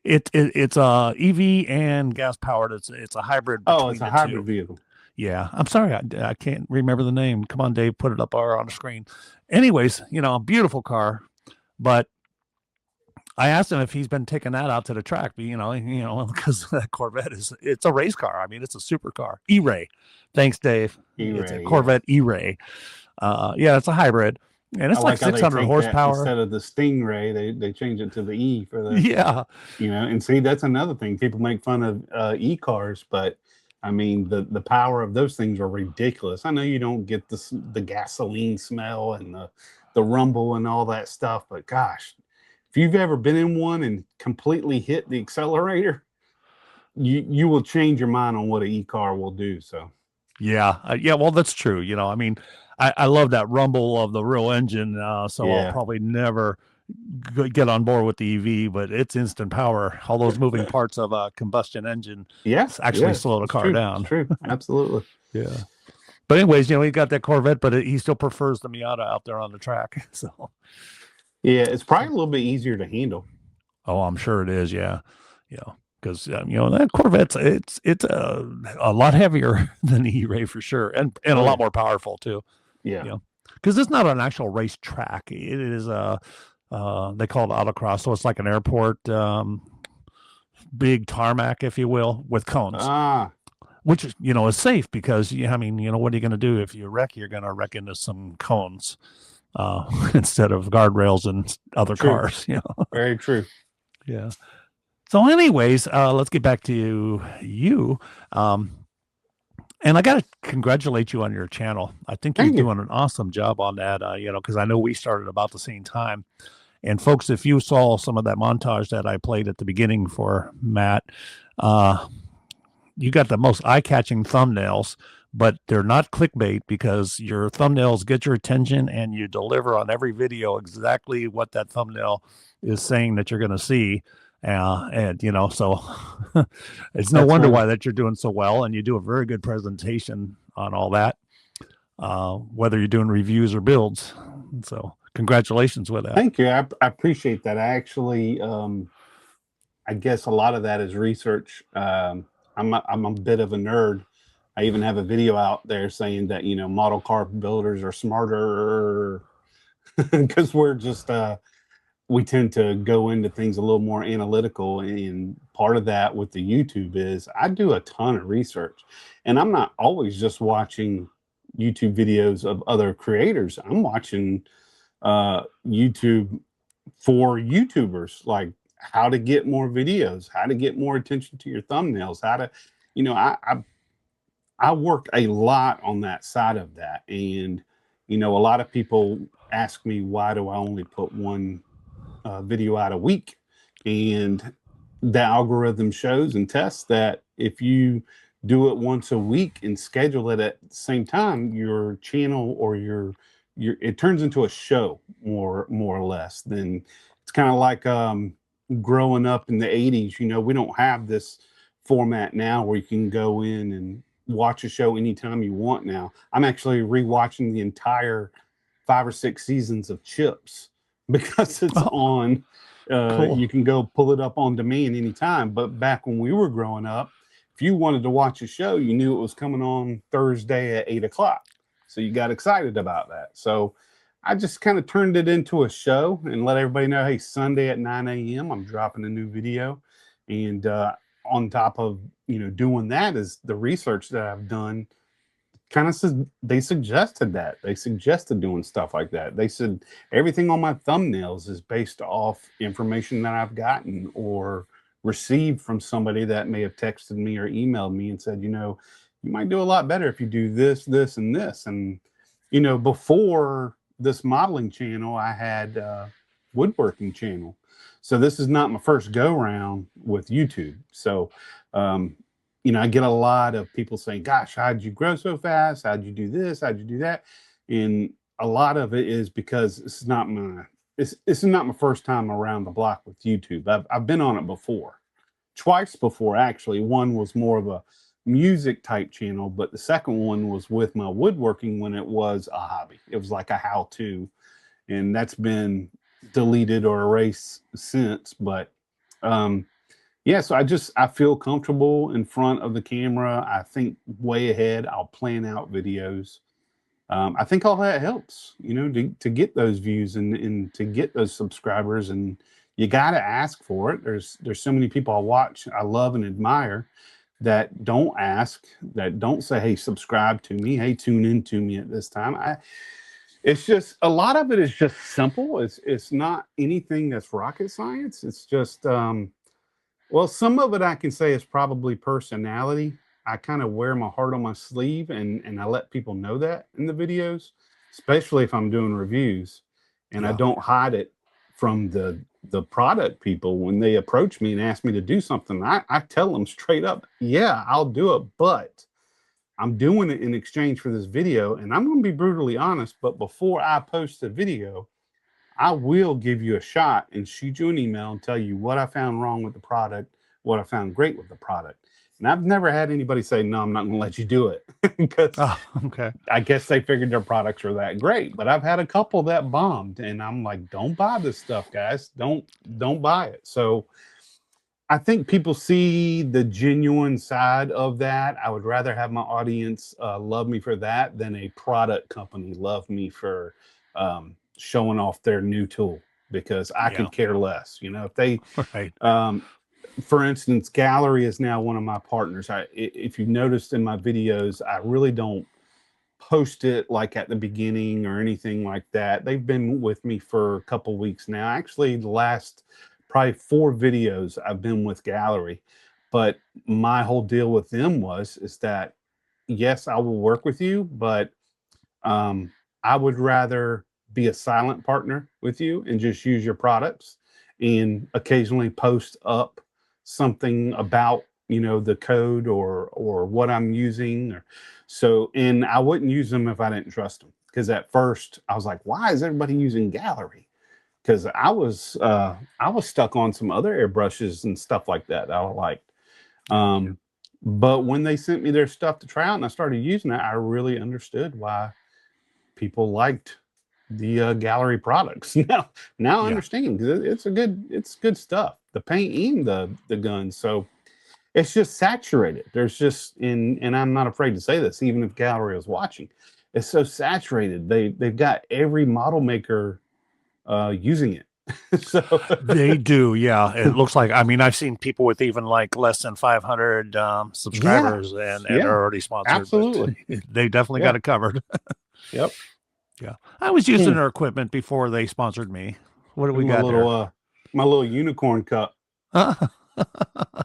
It's a EV and gas powered. It's a hybrid Oh, between it's a the hybrid two. vehicle. Yeah, I'm sorry, I can't remember the name. Come on, Dave, put it up on the screen. Anyways, a beautiful car, but I asked him if he's been taking that out to the track, because that Corvette it's a race car. I mean, it's a supercar. E-Ray. Thanks, Dave. It's a E-Ray, yeah. Corvette E-Ray. Yeah, it's a hybrid, and I it's like like how they 600 take that horsepower. instead of the Stingray, they change it to the E for the, Yeah, and see, that's another thing. People make fun of e-cars, but I mean, the power of those things are ridiculous. I know you don't get the gasoline smell and the rumble and all that stuff, but gosh, if you've ever been in one and completely hit the accelerator, you will change your mind on what an e-car will do. So yeah, yeah. Well, that's true. I mean, I love that rumble of the real engine. So I'll yeah, probably never get on board with the EV, but it's instant power. All those moving parts of a combustion engine yeah, actually yeah, slow the it's car true. It's down. true. Absolutely. Yeah. But anyways, he got that Corvette, but he still prefers the Miata out there on the track. So, Yeah, it's probably a little bit easier to handle. oh, I'm sure it is. Yeah, because that Corvette's it's a lot heavier than the E-Ray for sure, and a lot more powerful too. Yeah, because it's not an actual race track. It is they call it autocross, so it's like an airport big tarmac, if you will, with cones. Which is safe because I mean, what are you going to do if you wreck? You're going to wreck into some cones instead of guardrails and other cars. Very true. Yeah. So, anyways, let's get back to you. And I got to congratulate you on your channel. I think you're doing an awesome job on that. Because I know we started about the same time. And folks, if you saw some of that montage that I played at the beginning for Matt, you got the most eye-catching thumbnails, but they're not clickbait because your thumbnails get your attention and you deliver on every video exactly what that thumbnail is saying that you're going to see. And so it's no wonder why that you're doing so well, and you do a very good presentation on all that, whether you're doing reviews or builds. So congratulations with that. Thank you. I appreciate that. I actually, I guess a lot of that is research. I'm a bit of a nerd. I even have a video out there saying that, model car builders are smarter because we're just, we tend to go into things a little more analytical. And part of that with the YouTube is I do a ton of research, and I'm not always just watching YouTube videos of other creators. I'm watching YouTube for YouTubers, like how to get more videos, how to get more attention to your thumbnails, how to, I work a lot on that side of that. And, a lot of people ask me, why do I only put one video out a week? And the algorithm shows and tests that if you do it once a week and schedule it at the same time, your channel or it turns into a show more or less. Then it's kind of like growing up in the 80s. We don't have this format now where you can go in and watch a show anytime you want. Now I'm actually rewatching the entire 5 or 6 seasons of Chips because it's on. Cool. You can go pull it up on demand anytime. But back when we were growing up, if you wanted to watch a show, you knew it was coming on Thursday at 8:00. So you got excited about that. So I just kind of turned it into a show and let everybody know, hey, Sunday at 9 a.m. I'm dropping a new video. And on top of, doing that is the research that I've done. Kind of said they suggested doing stuff like that. They said everything on my thumbnails is based off information that I've gotten or received from somebody that may have texted me or emailed me and said, you might do a lot better if you do this, this, and this. And, before this modeling channel, I had a woodworking channel. So this is not my first go round with YouTube. So, I get a lot of people saying, gosh, how'd you grow so fast? How'd you do this? How'd you do that? And a lot of it is because this is not my first time around the block with YouTube. I've been on it before, twice before, actually. One was more of a music type channel, but the second one was with my woodworking when it was a hobby. It was like a how-to, and that's been deleted or erased since. But Yeah, so I feel comfortable in front of the camera. I think way ahead. I'll plan out videos. I think all that helps, to get those views and to get those subscribers. And you got to ask for it. There's so many people I watch, I love and admire that don't ask, that don't say, "Hey, subscribe to me. Hey, tune in to me at this time." It's just a lot of it is just simple. It's not anything that's rocket science. It's just well, some of it I can say is probably personality. I kind of wear my heart on my sleeve, and I let people know that in the videos, especially if I'm doing reviews, and I Yeah. don't hide it from the product people when they approach me and ask me to do something. I tell them straight up, yeah, I'll do it, but I'm doing it in exchange for this video, and I'm going to be brutally honest. But before I post the video, I will give you a shot and shoot you an email and tell you what I found wrong with the product, what I found great with the product. And I've never had anybody say, "No, I'm not going to let you do it," because Oh, okay. I guess they figured their products were that great. But I've had a couple that bombed, and I'm like, "Don't buy this stuff, guys. Don't buy it." So I think people see the genuine side of that. I would rather have my audience love me for that than a product company love me for showing off their new tool, because I Yeah. could care less. If they, Right. for instance, Gaahleri is now one of my partners. If you noticed in my videos, I really don't post it like at the beginning or anything like that. They've been with me for a couple weeks now. Actually, the last probably 4 videos I've been with Gaahleri. But my whole deal with them is that yes, I will work with you, but I would rather be a silent partner with you and just use your products and occasionally post up something about the code or what I'm using. And I wouldn't use them if I didn't trust them, because at first I was like, why is everybody using Gaahleri? Because I was stuck on some other airbrushes and stuff like that I liked. Gotcha. But when they sent me their stuff to try out and I started using it, I really understood why people liked the Gaahleri products. Now I Yeah. understand, because it's good stuff. The paint and the guns. So it's just saturated. There's just and I'm not afraid to say this, even if Gaahleri is watching. It's so saturated. They've got every model maker using it. So They do, yeah. It looks like, I mean, I've seen people with even like less than 500 yeah, subscribers and yeah, are already sponsored, but absolutely. they definitely Yeah. got it covered. Yep. Yeah. I was using Hmm. their equipment before they sponsored me. What do we Look at got there? my little unicorn cup.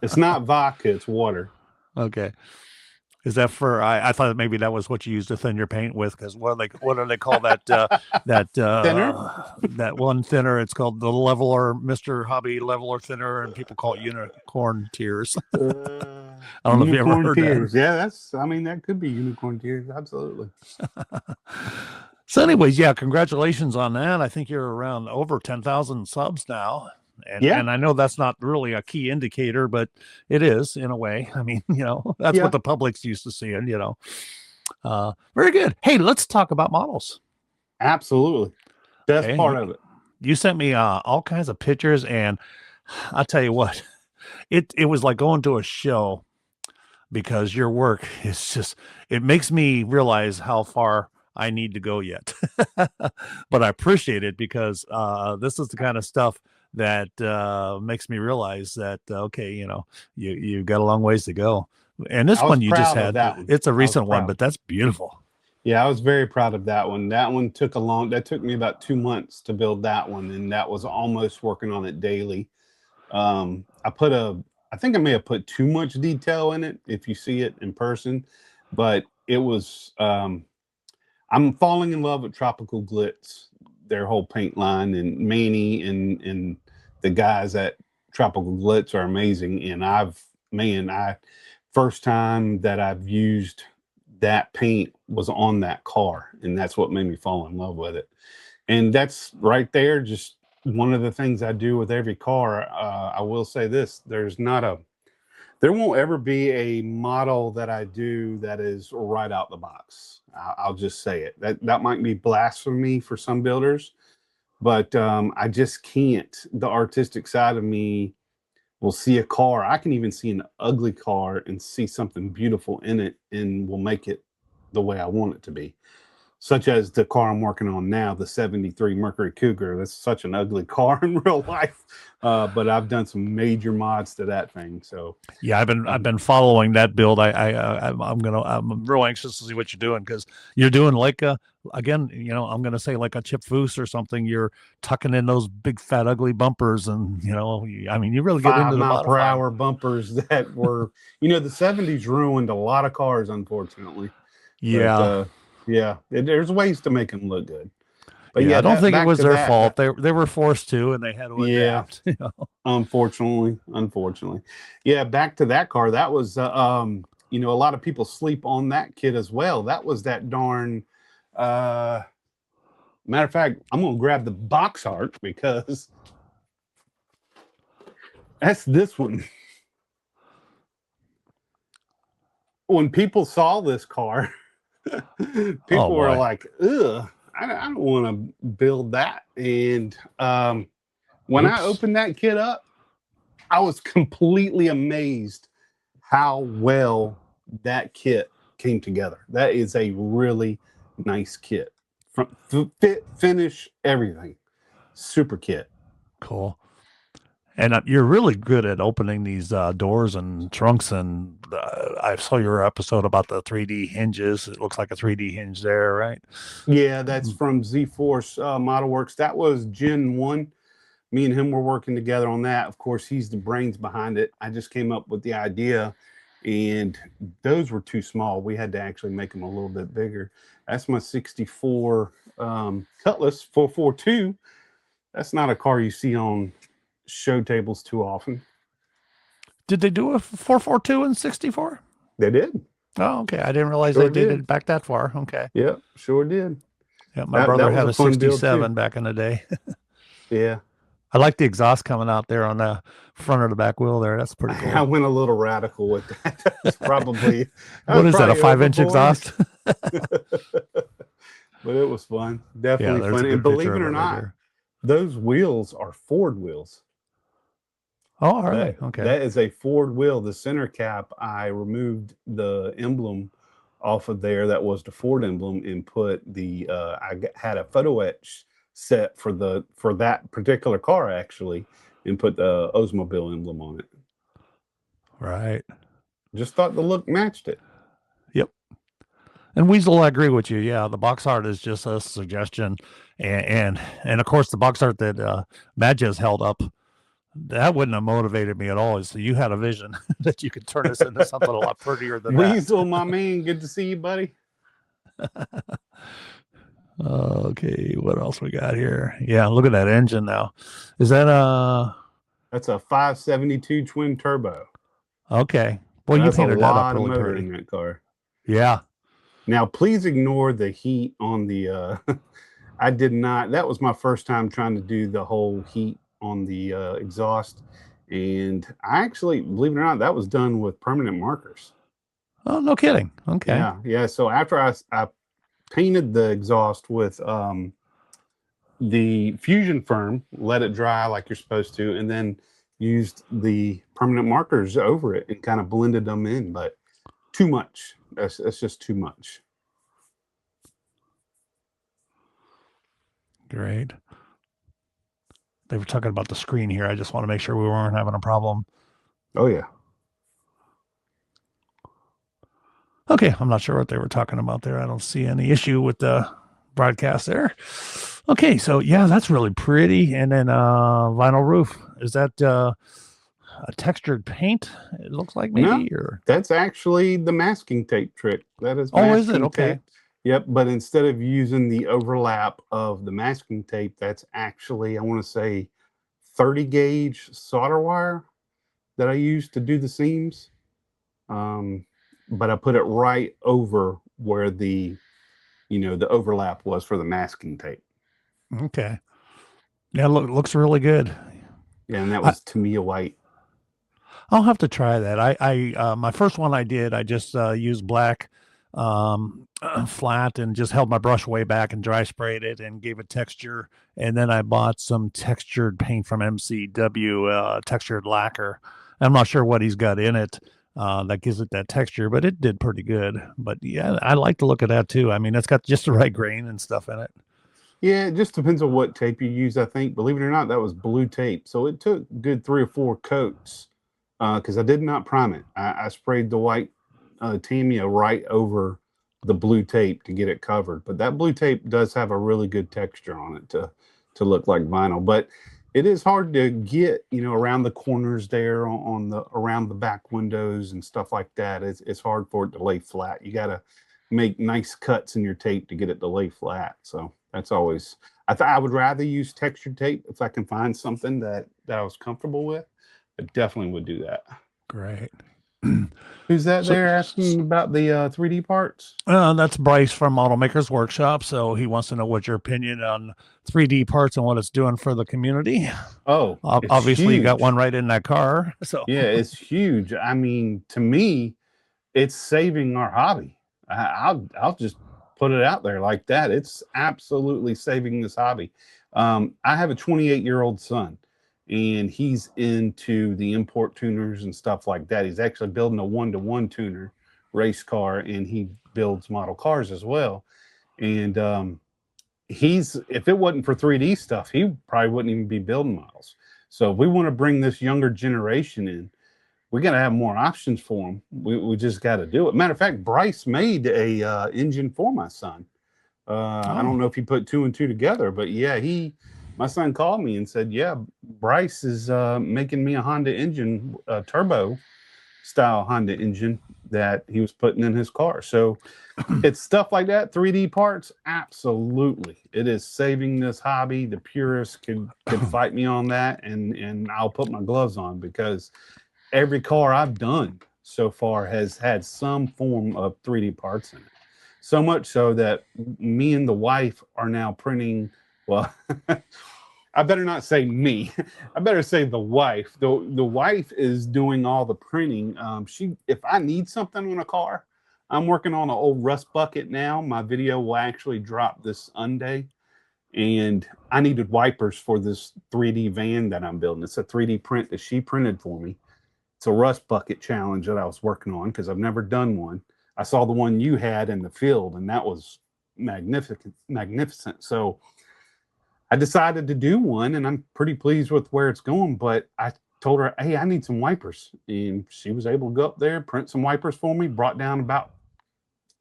It's not vodka, it's water. Okay. Is that for? I thought maybe that was what you used to thin your paint with. Because what do they call that? That Thinner? that one thinner. It's called the leveler, Mister Hobby Leveler Thinner, and people call it unicorn tears. I don't know if you ever Unicorn heard that. tears. Yeah, that could be unicorn tears. Absolutely. So, anyways, yeah, congratulations on that. I think you're around over 10,000 subs now. Yeah. And I know that's not really a key indicator, but it is in a way. I mean, that's Yeah. what the public's used to seeing, Very good. Hey, let's talk about models. Absolutely. That's Okay. part of it. You sent me all kinds of pictures, and I'll tell you what, it was like going to a show, because your work is just, it makes me realize how far I need to go yet. But I appreciate it, because this is the kind of stuff that makes me realize that okay, you've got a long ways to go. And this I was one you just proud of had, that one. it's a I was recent one, proud. but that's beautiful. Yeah, I was very proud of that one. That took me about 2 months to build that one, and that was almost working on it daily. I think I may have put too much detail in it if you see it in person, but it was, I'm falling in love with Tropical Glitz, their whole paint line, and Manny and the guys at Tropical Glitz are amazing. And I first time that I've used that paint was on that car, and that's what made me fall in love with it. And that's right there, just one of the things I do with every car. I will say this: there won't ever be a model that I do that is right out the box. I'll just say it. That might be blasphemy for some builders, but I just can't. The artistic side of me will see a car. I can even see an ugly car and see something beautiful in it, and will make it the way I want it to be. Such as the car I'm working on now, the 73 Mercury Cougar. That's such an ugly car in real life. But I've done some major mods to that thing. So Yeah, I've been following that build. I'm real anxious to see what you're doing, because you're doing like again, I'm gonna say like a Chip Foose or something. You're tucking in those big fat ugly bumpers, and I mean, you really get into the 5 mile per modifying. hour bumpers that were, the 70s ruined a lot of cars, unfortunately. Yeah. But, yeah, there's ways to make them look good. But yeah, I don't think it back was to their that, fault. They were forced to, and they had to Yeah. adapt. Unfortunately. Yeah, back to that car. That was, a lot of people sleep on that kit as well. That was that darn, matter of fact, I'm going to grab the box art because that's this one. When people saw this car, people were boy. like, ugh, I don't want to build that. And when I Oops. opened that kit up, I was completely amazed how well that kit came together. That is a really nice kit. From fit, finish, everything. Super kit. Cool. And you're really good at opening these doors and trunks. And I saw your episode about the 3D hinges. It looks like a 3D hinge there, right? Yeah, that's from Z-Force Model Works. That was Gen 1. Me and him were working together on that. Of course, he's the brains behind it. I just came up with the idea, and those were too small. We had to actually make them a little bit bigger. That's my 64 Cutlass 442. That's not a car you see on show tables too often. Did they do a 442 and 64? They did. Oh, okay. I didn't realize Sure they did did. it back that far. Okay. Yeah, sure did. Yeah, my That brother was had a a fun build, too. 67 back in the day. Yeah. I like the exhaust coming out there on the front of the back wheel there. That's pretty cool. I went a little radical with that. That's probably What is that, a 5-inch overboard. exhaust? But it was fun. Yeah, Definitely there's a fun. good And believe picture it of or it right not, there. those wheels are Ford wheels. Oh, all right. That, Okay. that is a Ford wheel. The center cap, I removed the emblem off of there. That was the Ford emblem, and put the had a photo etch set for that particular car, actually, and put the Oldsmobile emblem on it. Right. Just thought the look matched it. Yep. And Weasel, I agree with you. Yeah, the box art is just a suggestion, and of course the box art that Madges held up, that wouldn't have motivated me at all. So you had a vision that you could turn this into something a lot prettier than that. Weasel, my man, good to see you, buddy. Okay, what else we got here? Yeah, look at that engine now. Is that That's a 572 twin turbo. okay? Well, you That's a painted that up lot of really motor pretty. in that car. Yeah. Now, please ignore the heat on the. I did not. That was my first time trying to do the whole heat on the exhaust, and I actually, believe it or not, that was done with permanent markers. Oh, no kidding. Okay. Yeah. So after I painted the exhaust with the Fusion Firm, let it dry like you're supposed to, and then used the permanent markers over it and kind of blended them in, but too much. That's just too much. Great. They were talking about the screen here. I just want to make sure we weren't having a problem. Oh, yeah. Okay, I'm not sure what they were talking about there. I don't see any issue with the broadcast there. Okay, so yeah, that's really pretty. And then vinyl roof. Is that a textured paint? It looks like maybe, No, or that's actually the masking tape trick. That is oh, is it? masking Okay. tape. Yep, but instead of using the overlap of the masking tape, that's actually, I want to say, 30 gauge solder wire that I used to do the seams. But I put it right over where the overlap was for the masking tape. Okay. Yeah, looks really good. Yeah, and that was Tamiya white. I'll have to try that. I my first one I did, I just used black flat and just held my brush way back and dry sprayed it and gave it texture. And then I bought some textured paint from MCW, textured lacquer. I'm not sure what he's got in it that gives it that texture, but it did pretty good. But yeah, I like to look at that too. I mean, it's got just the right grain and stuff in it. Yeah, it just depends on what tape you use. I think, believe it or not, that was blue tape. So it took good 3 or 4 coats because I did not prime it. I sprayed the white Tamiya right over the blue tape to get it covered. But that blue tape does have a really good texture on it to look like vinyl. But it is hard to get, around the corners there on the around the back windows and stuff like that. It's hard for it to lay flat. You got to make nice cuts in your tape to get it to lay flat. So that's always, I would rather use textured tape if I can find something that I was comfortable with. I definitely would do that. Great. Who's that there asking about the 3D parts? That's Bryce from Automakers Workshop. So he wants to know what your opinion on 3D parts and what it's doing for the community. Oh, obviously you got one right in that car. So yeah, it's huge. I mean, to me, it's saving our hobby. I'll just put it out there like that. It's absolutely saving this hobby. I have a 28-year-old son, and he's into the import tuners and stuff like that. He's actually building a 1-to-1 tuner race car, and he builds model cars as well. And if it wasn't for 3D stuff, he probably wouldn't even be building models. So if we want to bring this younger generation in, we got to have more options for them. We just got to do it. Matter of fact, Bryce made a engine for my son. I don't know if he put 2 and 2 together, but yeah, my son called me and said, yeah, Bryce is making me a Honda engine, a turbo style Honda engine that he was putting in his car. So it's stuff like that. 3D parts, absolutely. It is saving this hobby. The purists could fight me on that, and I'll put my gloves on, because every car I've done so far has had some form of 3D parts in it. So much so that me and the wife are now printing, well, I better not say me. I better say the wife. The wife is doing all the printing. If I need something on a car, I'm working on an old rust bucket now. My video will actually drop this Sunday. And I needed wipers for this 3D van that I'm building. It's a 3D print that she printed for me. It's a rust bucket challenge that I was working on because I've never done one. I saw the one you had in the field, and that was magnificent. So I decided to do one, and I'm pretty pleased with where it's going. But I told her, hey, I need some wipers. And she was able to go up there, print some wipers for me, brought down about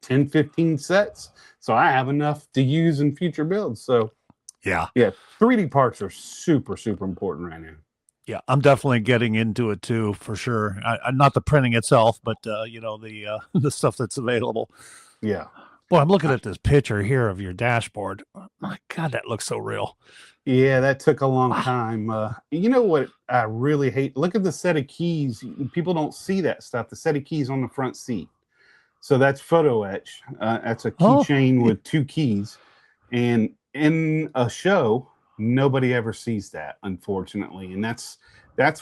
10, 15 sets. So I have enough to use in future builds. So yeah, 3D parts are super, super important right now. Yeah, I'm definitely getting into it too, for sure. Not the printing itself, but the stuff that's available. Yeah. Boy, I'm looking at this picture here of your dashboard. Oh, my God, that looks so real. Yeah, that took a long time. You know what I really hate? Look at the set of keys. People don't see that stuff. The set of keys on the front seat. So that's photo etch. That's a keychain with 2 keys. And in a show, nobody ever sees that, unfortunately. And that's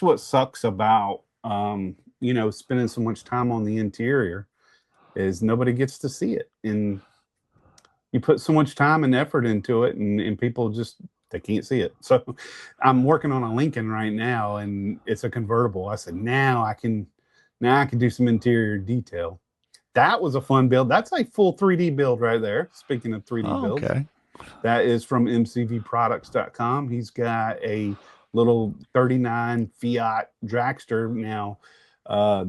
what sucks about spending so much time on the interior, is nobody gets to see it. And you put so much time and effort into it, and people just, they can't see it. So I'm working on a Lincoln right now, and it's a convertible. I said, now I can do some interior detail. That was a fun build. That's a full 3D build right there. Speaking of 3D builds. Okay. That is from mcvproducts.com. He's got a little 39 Fiat dragster. Now,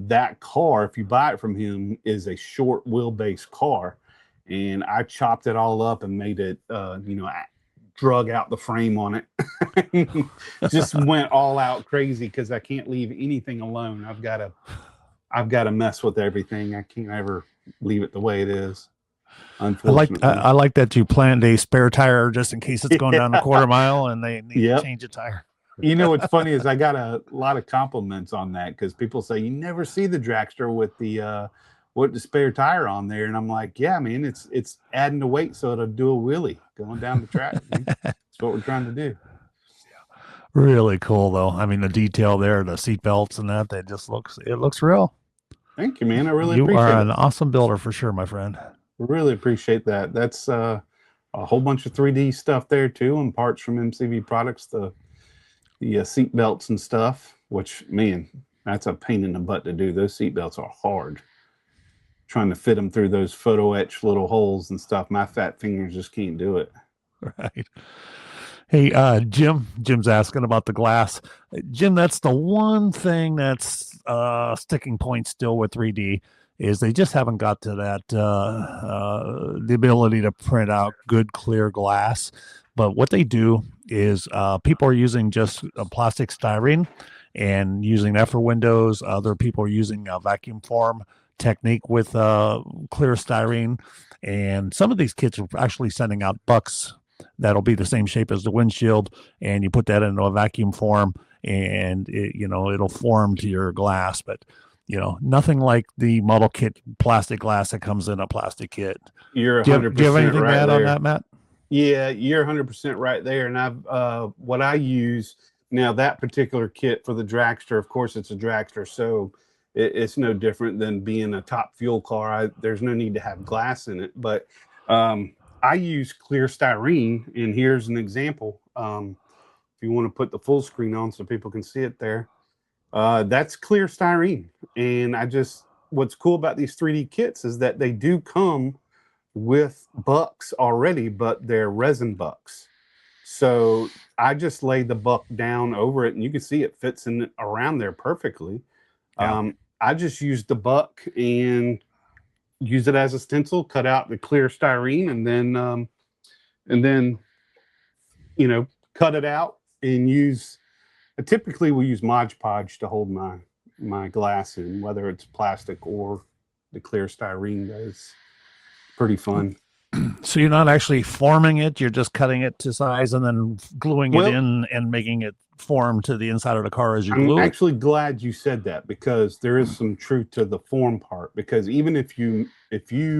that car, if you buy it from him, is a short wheelbase car. And I chopped it all up and made it, drug out the frame on it. Just went all out crazy because I can't leave anything alone. I've got to mess with everything. I can't ever leave it the way it is. Unfortunately. I like that you planned a spare tire just in case it's going down a quarter mile and they need to change a tire. You know what's funny is I got a lot of compliments on that, because people say you never see the dragster with the spare tire on there, and I'm like, yeah, man, it's adding the weight so it'll do a wheelie going down the track. That's what we're trying to do. Really cool though. I mean, the detail there, the seat belts and that just looks real. Thank you, man. I really You appreciate are it. an awesome builder for sure, my friend. Really appreciate that. That's a whole bunch of 3D stuff there too, and parts from MCV products, the seat belts and stuff. Which, man, that's a pain in the butt to do. Those seat belts are hard. Trying to fit them through those photo etch little holes and stuff. My fat fingers just can't do it. Right. Hey, Jim's asking about the glass. Jim, that's the one thing that's sticking point still with 3D is they just haven't got to that the ability to print out good clear glass. But what they do is people are using just plastic styrene and using that for windows. Other people are using a vacuum form technique with clear styrene. And some of these kits are actually sending out bucks that'll be the same shape as the windshield, and you put that into a vacuum form, and it'll form to your glass. But nothing like the model kit plastic glass that comes in a plastic kit. You're Do you 100% have anything right to add there. on that, Matt? Yeah, you're 100% right there. And I've what I use now, that particular kit for the dragster, of course, it's a dragster, so it's no different than being a top fuel car. There's no need to have glass in it, but I use clear styrene, and here's an example. If you want to put the full screen on so people can see it there, that's clear styrene. And what's cool about these 3D kits is that they do come with bucks already, but they're resin bucks. So I just laid the buck down over it, and you can see it fits in around there perfectly. Yeah. I just used the buck and use it as a stencil, cut out the clear styrene, and then cut it out and use. Typically, we use Mod Podge to hold my glass in, whether it's plastic or the clear styrene. That's pretty fun. So you're not actually forming it; you're just cutting it to size and then gluing it in and making it form to the inside of the car as you glue I'm it. actually glad you said that, because there is some truth to the form part. Because even if you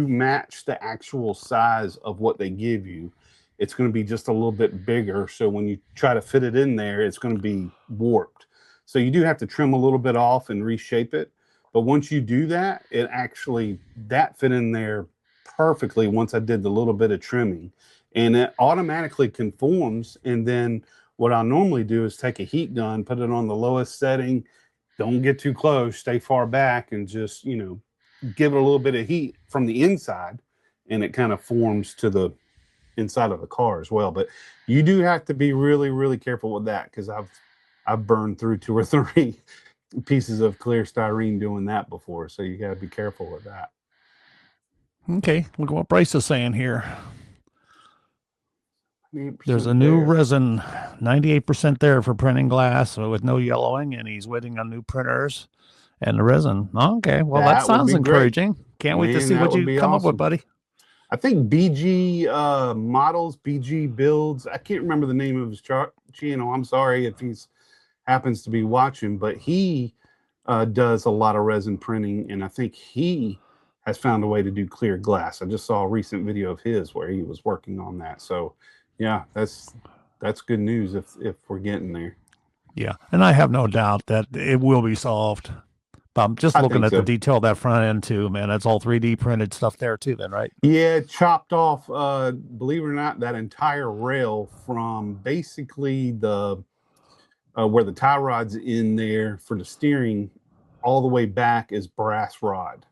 match the actual size of what they give you, it's going to be just a little bit bigger. So when you try to fit it in there, it's going to be warped. So you do have to trim a little bit off and reshape it. But once you do that, that fit in there perfectly once I did the little bit of trimming, and it automatically conforms. And then what I normally do is take a heat gun, put it on the lowest setting, don't get too close, stay far back, and just give it a little bit of heat from the inside, and it kind of forms to the inside of the car as well. But you do have to be really, really careful with that, because I've burned through 2 or 3 pieces of clear styrene doing that before. So you got to be careful with that. Okay, look what Bryce is saying here. 98% There's a new there. resin, 98% there for printing glass with no yellowing, and he's waiting on new printers and the resin. Okay, well, that That would sounds be great. encouraging. Can't wait to Man, see that what would you be come up with, awesome. buddy. I think BG models, BG builds. I can't remember the name of his channel. I'm sorry if he's happens to be watching, but he does a lot of resin printing, and I think he has found a way to do clear glass. I just saw a recent video of his where he was working on that. So, yeah, that's good news if we're getting there. Yeah, and I have no doubt that it will be solved. But I'm just looking at the detail of that front end too, man. That's all 3D printed stuff there too, then, right? Yeah, chopped off, believe it or not, that entire rail from basically the where the tie rod's in there for the steering, all the way back is brass rod.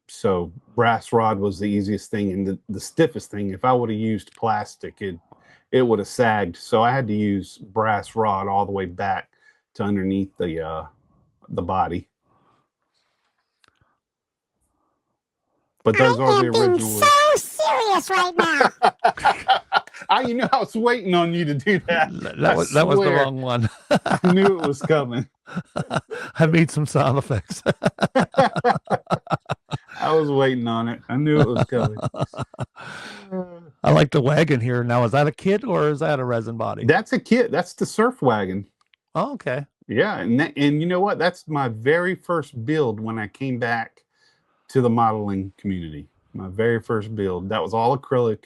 So brass rod was the easiest thing and the stiffest thing. If I would have used plastic, it would have sagged. So I had to use brass rod all the way back to underneath the body. But those are the original. So serious right now. I was waiting on you to do that. That was the wrong one. I knew it was coming. I made some sound effects. I was waiting on it. I knew it was coming. I like the wagon here. Now, is that a kit or is that a resin body? That's a kit. That's the surf wagon. Oh, okay. Yeah, and you know what? That's my very first build when I came back to the modeling community. My very first build. That was all acrylic.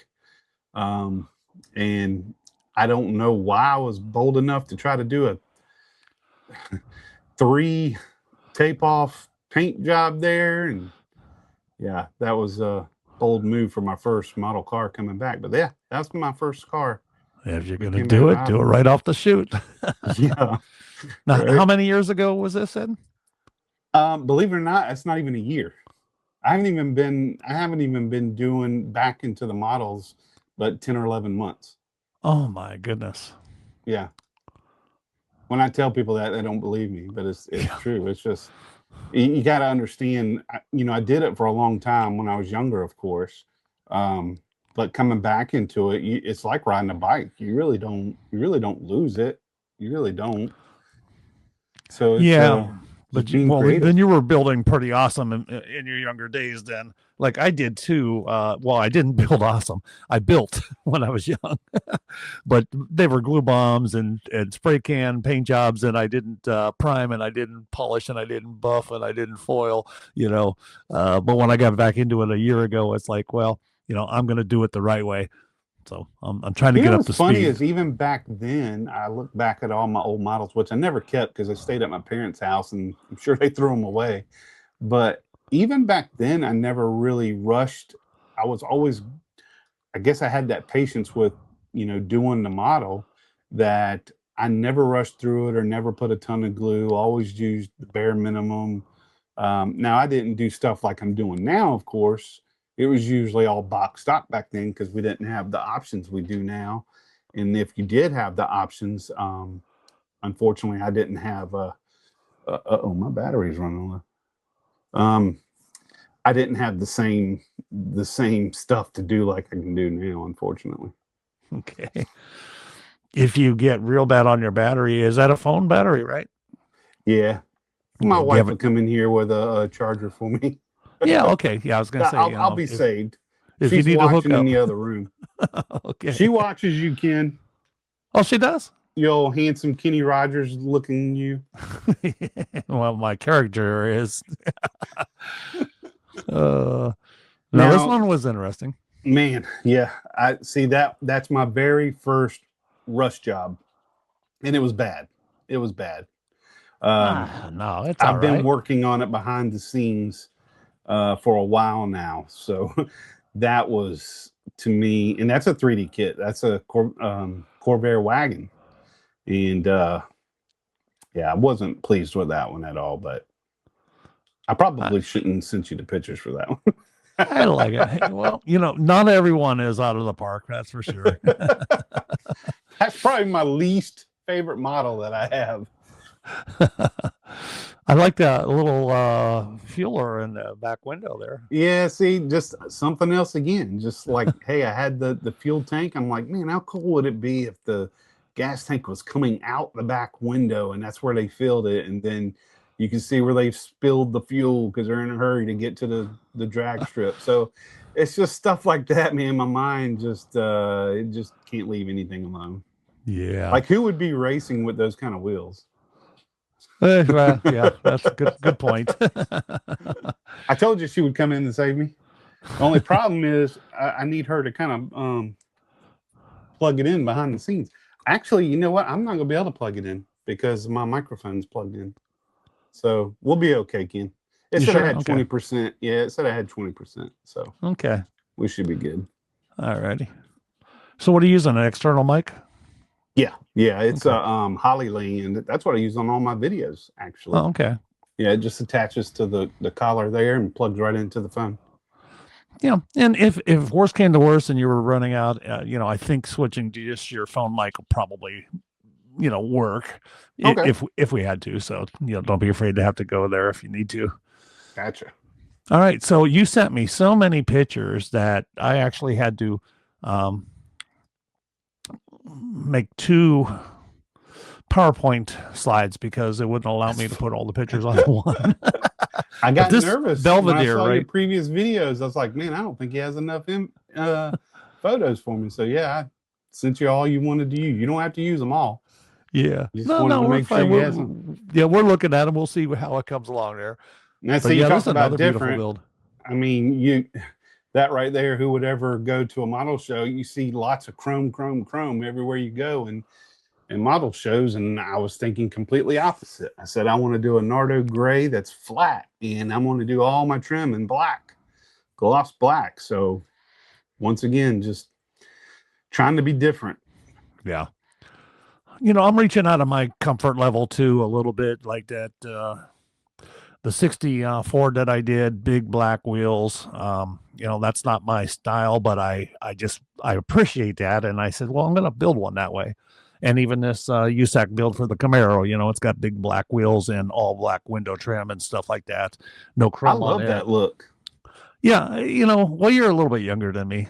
And I don't know why I was bold enough to try to do a 3 tape off paint job there, and yeah, that was a bold move for my first model car coming back. But yeah, that's my first car. If you're We going to came do out it, do it riding. right off the chute. Yeah, Now, right. how many years ago was this in? Believe it or not, it's not even a year. I haven't even been doing back into the models, but 10 or 11 months. Oh my goodness. Yeah. When I tell people that, they don't believe me, but it's Yeah. true. It's just you got to understand. I did it for a long time when I was younger, of course, but coming back into it, it's like riding a bike. You really don't lose it. You really don't. So it's Yeah. just But being creative. then you were building pretty awesome in your younger days then. Like I did too. Well, I didn't build awesome. I built when I was young, but they were glue bombs and spray can paint jobs, and I didn't prime, and I didn't polish, and I didn't buff, and I didn't foil. But when I got back into it a year ago, it's like, well, I'm going to do it the right way. So I'm trying to get up What's to funny speed. is even back then, I look back at all my old models, which I never kept because I stayed at my parents' house, and I'm sure they threw them away. But even back then, I never really rushed. I was always, I guess, I had that patience with doing the model, that I never rushed through it or never put a ton of glue. Always used the bare minimum. Now I didn't do stuff like I'm doing now, of course. It was usually all box stock back then because we didn't have the options we do now. And if you did have the options, unfortunately, I didn't have. Oh, my battery's running low. I didn't have the same stuff to do like I can do now, unfortunately. Okay. If you get real bad on your battery, is that a phone battery, right? Yeah, my Okay, wife will come in here with a charger for me. Yeah. Okay. Yeah. I was going to say, I'll be saved. if you She's need to hook watching in up. the other room. Okay. She watches you, Ken. Oh, she does? You old handsome Kenny Rogers looking you. Well, my character is. Now, this one was interesting. Man, yeah. I see that's my very first rush job. And it was bad. It was bad. No, it's all I've been right. working on it behind the scenes for a while now. So that was, to me, and that's a 3D kit. That's a Corvair wagon. And yeah, I wasn't pleased with that one at all, but I probably shouldn't send you the pictures for that one. I like it. Hey, well, not everyone is out of the park. That's for sure. That's probably my least favorite model that I have. I like that little fueler in the back window there. Yeah, see, just something else again. Just like, hey, I had the fuel tank. I'm like, man, how cool would it be if the gas tank was coming out the back window and that's where they filled it, and then you can see where they've spilled the fuel because they're in a hurry to get to the drag strip. So it's just stuff like that, man. My mind just it just can't leave anything alone. Yeah. Like, who would be racing with those kind of wheels? Well, yeah, that's a good point. I told you she would come in and save me. The only problem is I need her to kind of plug it in behind the scenes. Actually, you know what? I'm not going to be able to plug it in because my microphone's plugged in. So we'll be okay, Ken. It said I had 20%. Yeah, it said I had 20%. So okay, we should be good. All righty. So what are you using? An external mic? Yeah, it's Hollyland. That's what I use on all my videos, actually. Oh, okay. Yeah, it just attaches to the collar there and plugs right into the phone. Yeah, and if worse came to worse and you were running out, I think switching to just your phone mic will probably, work. Okay. If we had to. So don't be afraid to have to go there if you need to. Gotcha. All right. So you sent me so many pictures that I actually had to make 2 PowerPoint slides because it wouldn't allow me to put all the pictures on one. I got nervous Belvedere, when I saw right? your previous videos. I was like, man, I don't think he has enough photos for me. So yeah, I sent you all you wanted to use. You don't have to use them all. Yeah. You just wanted to make sure you had some. Yeah, we're looking at them. We'll see how it comes along there. Now, so you talk about beautiful different. Build. I mean, that right there, who would ever go to a model show, you see lots of chrome everywhere you go. And in model shows, and I was thinking completely opposite. I said I want to do a Nardo gray that's flat, and I'm going to do all my trim in black, gloss black. So once again, just trying to be different. Yeah. I'm reaching out of my comfort level too a little bit, like that. The 60 Ford that I did, big black wheels. That's not my style, but I appreciate that. And I said, well, I'm going to build one that way. And even this USAC build for the Camaro, it's got big black wheels and all black window trim and stuff like that. No chrome on it. I love that look. Yeah. Well, you're a little bit younger than me.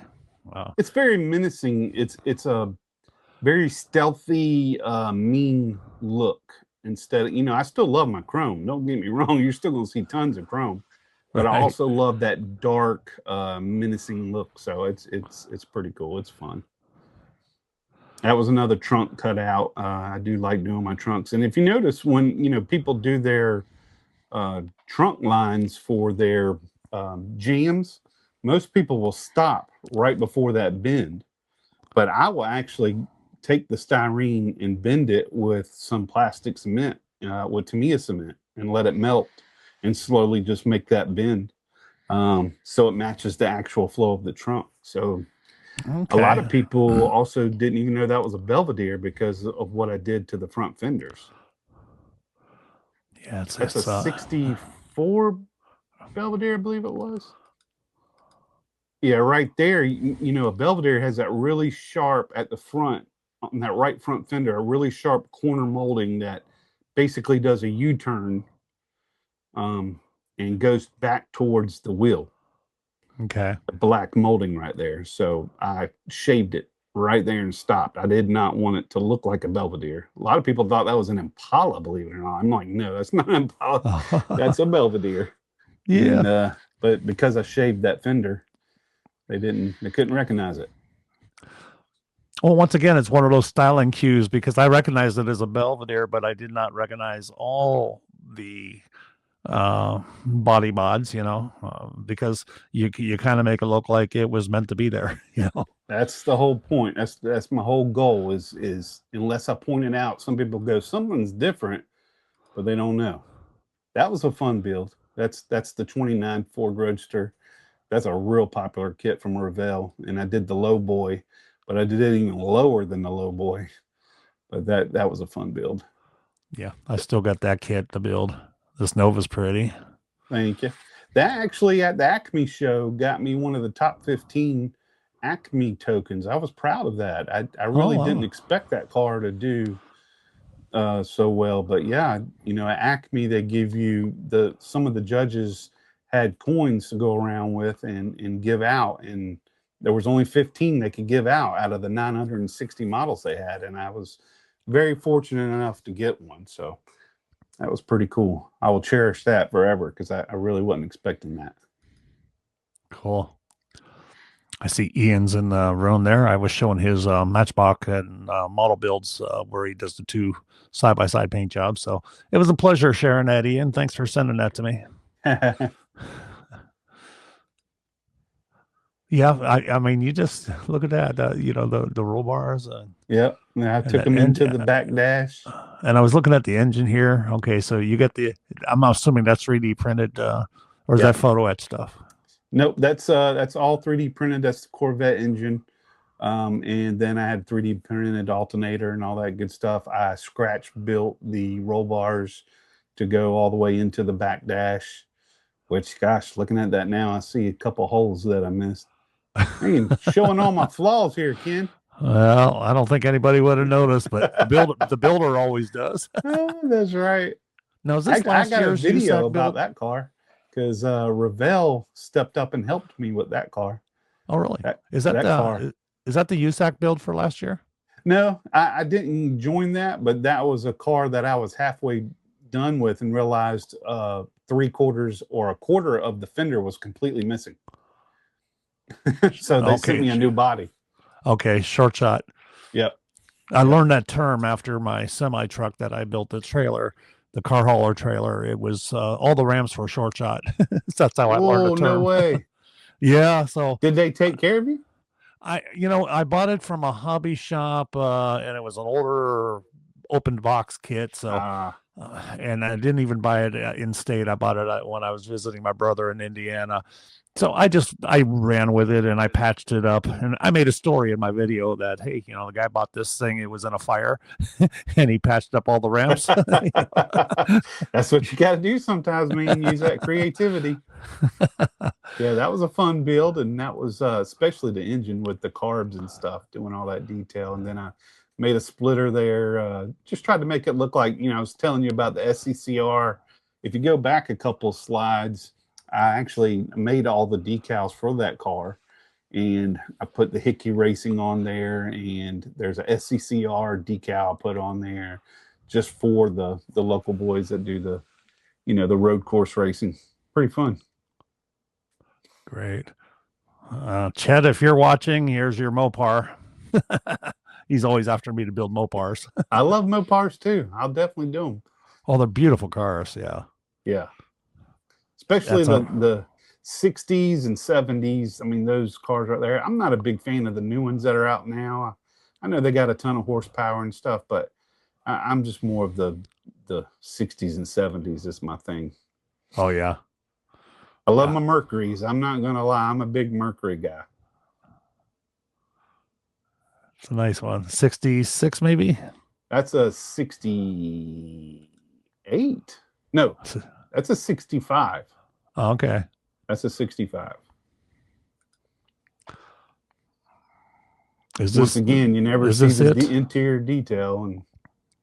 It's very menacing. It's a very stealthy, mean look. Instead of, I still love my chrome. Don't get me wrong. You're still going to see tons of chrome. But I also love that dark, menacing look. So it's pretty cool. It's fun. That was another trunk cutout. I do like doing my trunks. And if you notice when, people do their trunk lines for their jams, most people will stop right before that bend. But I will actually take the styrene and bend it with some plastic cement, with Tamiya cement, and let it melt and slowly just make that bend. So it matches the actual flow of the trunk. So a lot of people also didn't even know that was a Belvedere because of what I did to the front fenders. Yeah, that's a 64 Belvedere, I believe it was. Yeah, right there. A Belvedere has that really sharp at the front, on that right front fender, a really sharp corner molding that basically does a U-turn and goes back towards the wheel. Okay. The black molding right there. So I shaved it right there and stopped. I did not want it to look like a Belvedere. A lot of people thought that was an Impala, believe it or not. I'm like, no, that's not an Impala. That's a Belvedere. Yeah. And, but because I shaved that fender, they couldn't recognize it. Well, once again, it's one of those styling cues because I recognized it as a Belvedere, but I did not recognize all the body mods, because you kind of make it look like it was meant to be there. That's the whole point. That's my whole goal is unless I point it out, some people go, something's different, but they don't know. That was a fun build. That's the 29 Ford Roadster. That's a real popular kit from Revell, and I did the low boy, but I did it even lower than the low boy. But that was a fun build. Yeah, I still got that kit to build. This Nova's pretty. Thank you. That actually at the Acme show got me one of the top 15 Acme tokens. I was proud of that. I really didn't expect that car to do so well. But yeah, at Acme they give you some of the judges had coins to go around with and give out, and there was only 15 they could give out of the 960 models they had, and I was very fortunate enough to get one. So that was pretty cool. I will cherish that forever because I really wasn't expecting that. Cool. I see Ian's in the room there. I was showing his Matchbox and model builds where he does the two side-by-side paint jobs. So it was a pleasure sharing that, Ian. Thanks for sending that to me. Yeah, I mean, you just look at that, the roll bars. Yep, I took them into the back dash. And I was looking at the engine here. Okay, so you get I'm assuming that's 3D printed, or is that photo etch stuff? Nope, that's all 3D printed. That's the Corvette engine. And then I had 3D printed alternator and all that good stuff. I scratch built the roll bars to go all the way into the back dash, which, gosh, looking at that now, I see a couple holes that I missed. Man, showing all my flaws here, Ken. Well, I don't think anybody would have noticed, but the builder always does. That's right. Now, is this last year's a video USAC about build? that car because Revell stepped up and helped me with that car. Oh, really? Is that the USAC build for last year? No, I didn't join that, but that was a car that I was halfway done with and realized 3/4 or a quarter of the fender was completely missing. So they sent me a new body. Okay, short shot. Yep. I learned that term after my semi truck that I built, the trailer, the car hauler trailer. It was all the Rams were short shot. That's how I learned the term. No way. Yeah. So did they take care of you? I bought it from a hobby shop, and it was an older open box kit. So, and I didn't even buy it in state. I bought it when I was visiting my brother in Indiana. So I ran with it and I patched it up, and I made a story in my video that, hey, the guy bought this thing, it was in a fire, and he patched up all the ramps. That's what you got to do sometimes, man. Use that creativity. Yeah, that was a fun build, and that was especially the engine with the carbs and stuff, doing all that detail. And then I made a splitter there, just tried to make it look like, I was telling you about the SCCR. If you go back a couple slides, I actually made all the decals for that car, and I put the Hickey Racing on there, and there's a SCCR decal I put on there just for the local boys that do the road course racing. Pretty fun. Great. Chet, if you're watching, here's your Mopar. He's always after me to build Mopars. I love Mopars too. I'll definitely do them. Oh, they're beautiful cars. Yeah. Yeah. Especially the 60s and 70s. I mean, those cars right there. I'm not a big fan of the new ones that are out now. I know they got a ton of horsepower and stuff, but I'm just more of the 60s and 70s is my thing. Oh, yeah. I love my Mercuries. I'm not going to lie. I'm a big Mercury guy. It's a nice one. 66, maybe? That's a 68. No, that's a 65. Oh, okay. That's a 65. Once again, you never see the interior detail, and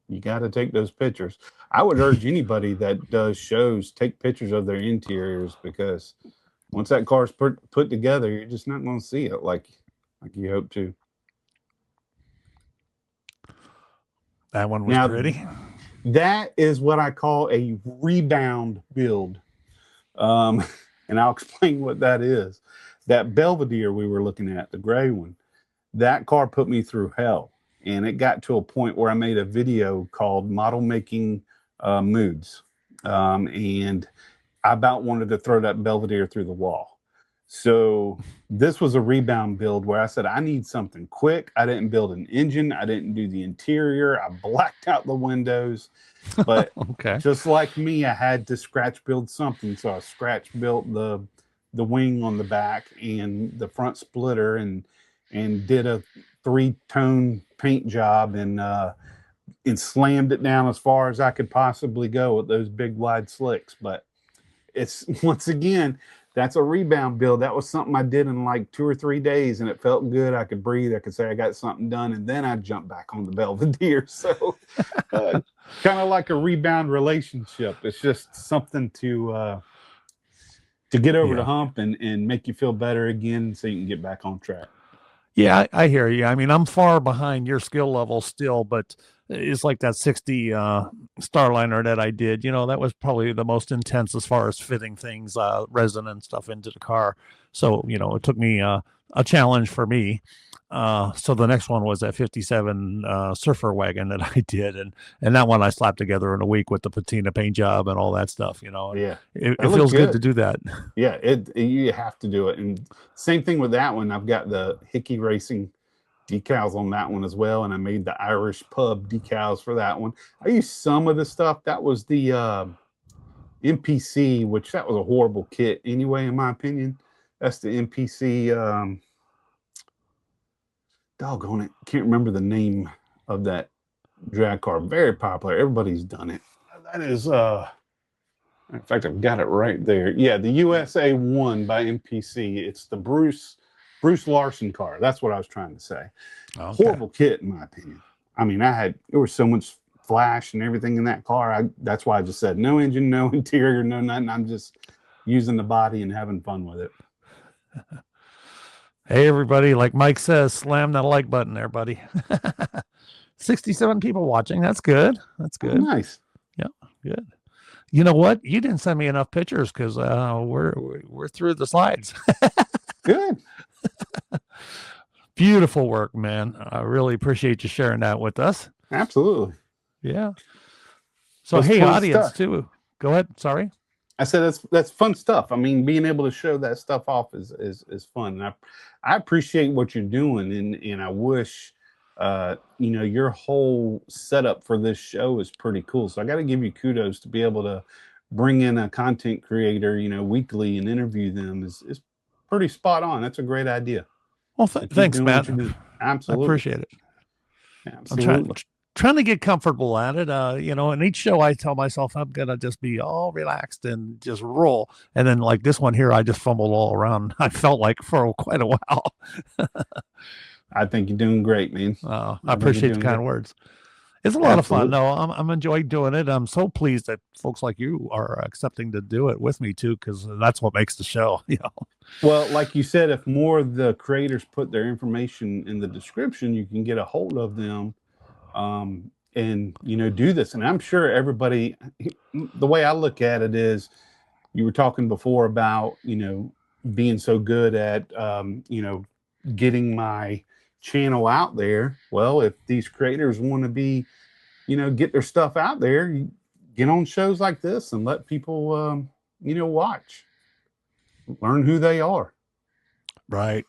you got to take those pictures. I would urge anybody that does shows, take pictures of their interiors, because once that car's put together, you're just not going to see it like you hope to. That one was pretty. That is what I call a rebound build. And I'll explain what that is. That Belvedere we were looking at, the gray one, that car put me through hell. And it got to a point where I made a video called Model Making Moods. And I about wanted to throw that Belvedere through the wall. So this was a rebound build where I said, I need something quick. I didn't build an engine. I didn't do the interior. I blacked out the windows. But okay. Just like me, I had to scratch build something. So I scratch built the wing on the back and the front splitter, and did a 3-tone paint job, and slammed it down as far as I could possibly go with those big wide slicks. But it's, once again, that's a rebound build. That was something I did in like 2 or 3 days, and it felt good. I could breathe. I could say I got something done, and then I jumped back on the Belvedere. So kind of like a rebound relationship. It's just something to get over the hump and make you feel better again, so you can get back on track. Yeah, I hear you. I mean, I'm far behind your skill level still, but it's like that 60 Starliner that I did. That was probably the most intense as far as fitting things, resin and stuff into the car. So, it took me a challenge for me. So the next one was that 57 Surfer wagon that I did, and that one I slapped together in a week with the patina paint job and all that stuff. Yeah, it feels good to do that. Yeah, you have to do it. And same thing with that one. I've got the Hickey Racing decals on that one as well, and I made the Irish pub decals for that one. I used some of the stuff that was the MPC, which that was a horrible kit anyway, in my opinion. That's the MPC. Doggone it, can't remember the name of that drag car. Very popular. Everybody's done it. That is in fact, I've got it right there. Yeah, the USA 1 by MPC. It's the Bruce Larson car. That's what I was trying to say. Okay. Horrible kit, in my opinion. I mean, there was so much flash and everything in that car. That's why I just said no engine, no interior, no nothing. I'm just using the body and having fun with it. Hey, everybody, like Mike says, slam that like button there, buddy. 67 people watching. That's good. That's good. Oh, nice. Yeah, good. You know what? You didn't send me enough pictures because we're through the slides. Good. Beautiful work, man. I really appreciate you sharing that with us. Absolutely. Yeah. So, hey, audience, too. Go ahead. Sorry. I said that's fun stuff. I mean, being able to show that stuff off is fun. And I appreciate what you're doing, and I wish your whole setup for this show is pretty cool. So I got to give you kudos to be able to bring in a content creator, weekly and interview them is pretty spot on. That's a great idea. Well, So keep thanks, doing Matt. what you do. I Absolutely. appreciate it. I'm Absolutely. trying to get comfortable at it. In each show I tell myself I'm gonna just be all relaxed and just roll. And then like this one here, I just fumbled all around. I felt like for quite a while. I think you're doing great, man. I appreciate the kind words. It's a lot of fun. No, I'm enjoying doing it. I'm so pleased that folks like you are accepting to do it with me too, because that's what makes the show. Well, like you said, if more of the creators put their information in the description, you can get a hold of them, and do this. And I'm sure everybody. The way I look at it is, you were talking before about being so good at getting my channel out there. Well, if these creators want to be get their stuff out there, you get on shows like this and let people watch, learn who they are. Right.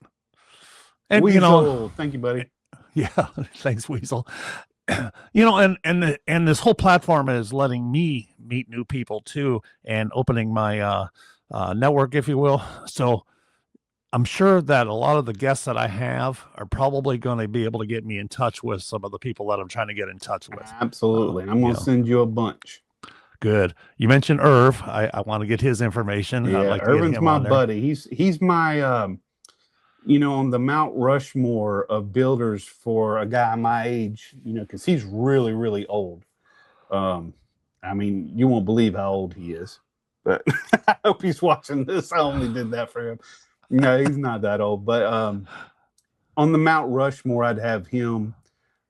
And Weasel, thank you, buddy. Yeah, thanks, Weasel. And this whole platform is letting me meet new people too, and opening my network, if you will. So I'm sure that a lot of the guests that I have are probably going to be able to get me in touch with some of the people that I'm trying to get in touch with. Absolutely. I'm going to send you a bunch. Good. You mentioned Irv. I want to get his information. Yeah, I'd like to Irvin's get him my on there. buddy. He's my, on the Mount Rushmore of builders for a guy my age, because he's really, really old. I mean, you won't believe how old he is, but I hope he's watching this. I only did that for him. No, he's not that old, but on the Mount Rushmore, I'd have him.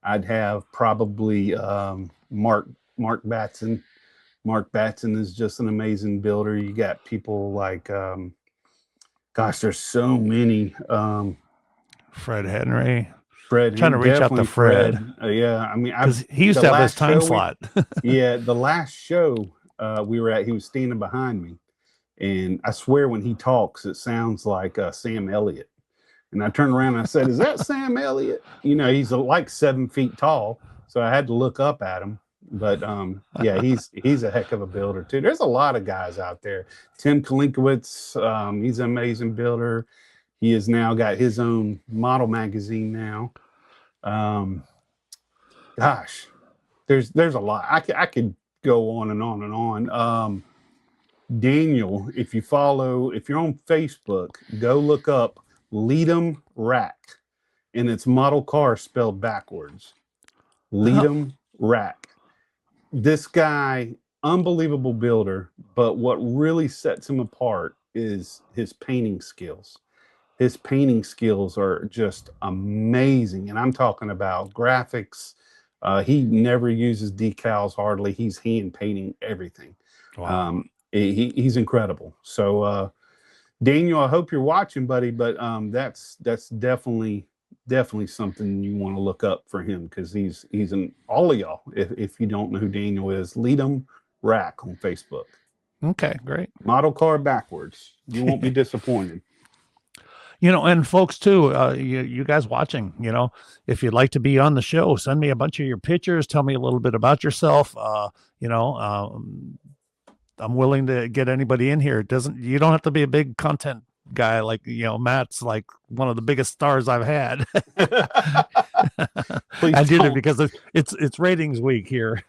I'd have probably Mark Batson. Mark Batson is just an amazing builder. You got people like, there's so many. Fred Henry. Fred, trying to reach out to Fred. Yeah, I mean, because he used to have this time slot. The last show we were at, he was standing behind me. And I swear when he talks, it sounds like Sam Elliott. And I turned around and I said, "Is that Sam Elliott?" He's like 7 feet tall. So I had to look up at him. But he's a heck of a builder too. There's a lot of guys out there. Tim Kalinkowitz, he's an amazing builder. He has now got his own model magazine now. There's a lot. I could go on and on and on. Daniel, if you're on Facebook, go look up Lead'em Rack, and it's model car spelled backwards. Lead'em Rack. This guy, unbelievable builder, but what really sets him apart is his painting skills. His painting skills are just amazing, and I'm talking about graphics. He never uses decals hardly. He's hand painting everything. Wow. He's incredible. So Daniel, I hope you're watching, buddy, but that's definitely something you want to look up for him, because he's an all of y'all. If you don't know who Daniel is, Lead'em Rack on Facebook. Okay, great. Model car backwards. You won't be disappointed. And folks too, you guys watching, if you'd like to be on the show, send me a bunch of your pictures. Tell me a little bit about yourself. I'm willing to get anybody in here. You don't have to be a big content guy like Matt's like one of the biggest stars I've had. I did it because it's ratings week here.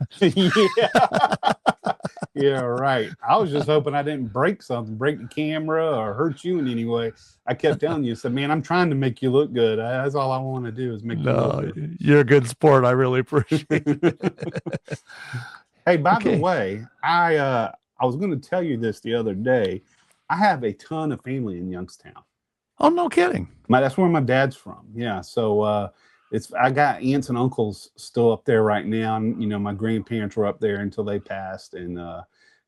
Yeah, right. I was just hoping I didn't break the camera or hurt you in any way. I kept telling you, said, "Man, I'm trying to make you look good. That's all I want to do is make you look good." You're a good sport. I really appreciate it. Hey, by the way, I was going to tell you this the other day. I have a ton of family in Youngstown. Oh, no kidding. That's where my dad's from. Yeah. So I got aunts and uncles still up there right now. And, my grandparents were up there until they passed. And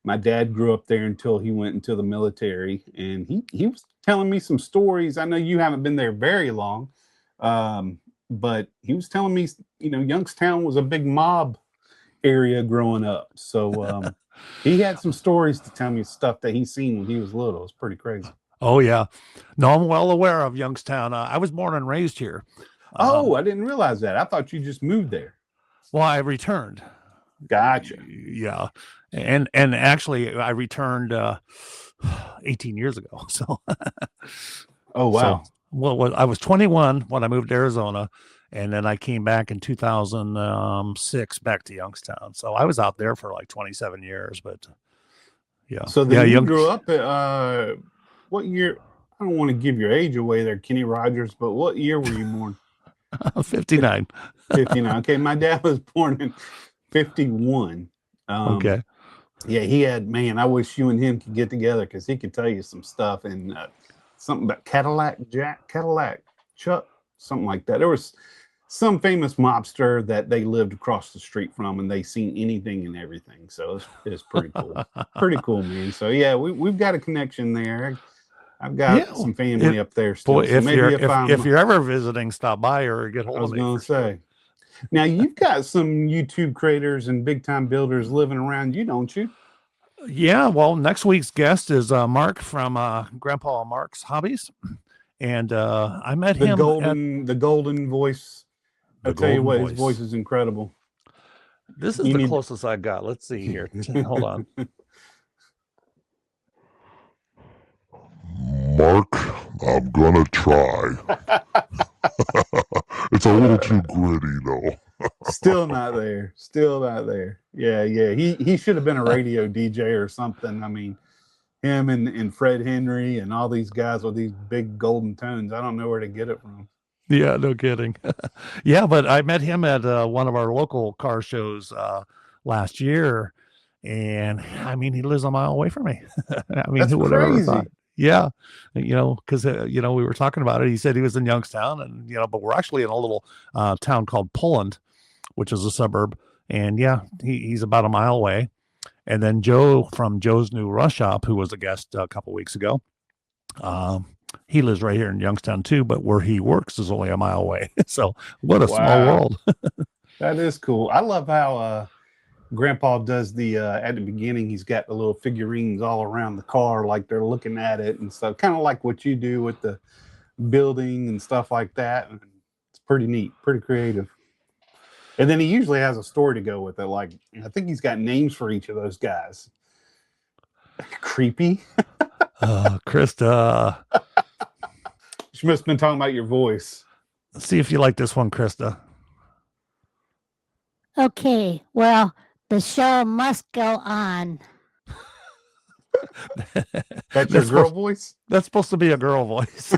my dad grew up there until he went into the military. And he was telling me some stories. I know you haven't been there very long, but he was telling me, Youngstown was a big mob area growing up. So he had some stories to tell me, stuff that he seen when he was little. It's pretty crazy. Oh yeah, no, I'm well aware of Youngstown. I was born and raised here. Oh, I didn't realize that. I thought you just moved there. Well, I returned. Gotcha. Yeah, and actually, I returned 18 years ago. So, Oh, wow. well, I was 21 when I moved to Arizona, and then I came back in 2006 back to Youngstown. So I was out there for like 27 years. But yeah, So then yeah, you grew up at what year? I don't want to give your age away there, Kenny Rogers, but what year were you born? 59. 59. Okay, my dad was born in 51. Okay. Yeah, he had, man, I wish you and him could get together because he could tell you some stuff, and something about Cadillac Chuck, something like that. There was some famous mobster that they lived across the street from, and they seen anything and everything. So it's pretty cool. Pretty cool, man. So yeah, we've got a connection there. I've got some family up there still. Boy, so if maybe if you're ever visiting, stop by or get hold I was of me. going to say. Now you've got some YouTube creators and big time builders living around you, don't you? Yeah, well, next week's guest is Mark from Grandpa Mark's Hobbies, and I met him. The golden voice. I'll tell you what, his voice is incredible. This is the closest I got. Let's see here. Hold on. Mark, I'm gonna try. It's a little too gritty though. Still not there. Yeah. He should have been a radio DJ or something. I mean, him and Fred Henry and all these guys with these big golden tones. I don't know where to get it from. Yeah, no kidding. Yeah, but I met him at one of our local car shows last year, and I mean, he lives a mile away from me. I mean, That's who would have ever crazy. thought? Yeah, because we were talking about it. He said he was in Youngstown, and but we're actually in a little town called Poland, which is a suburb, and yeah, he's about a mile away. And then Joe from Joe's New Rush Shop, who was a guest a couple weeks ago, he lives right here in Youngstown too, but where he works is only a mile away. So what a small world. That is cool. I love how Grandpa does the at the beginning, he's got the little figurines all around the car, like they're looking at it and stuff, kind of like what you do with the building and stuff like that. It's pretty neat, pretty creative. And then he usually has a story to go with it. Like, I think he's got names for each of those guys. Creepy. Krista. She must have been talking about your voice. Let's see if you like this one, Krista. Okay, well, the show must go on. That's your girl voice? That's supposed to be a girl voice.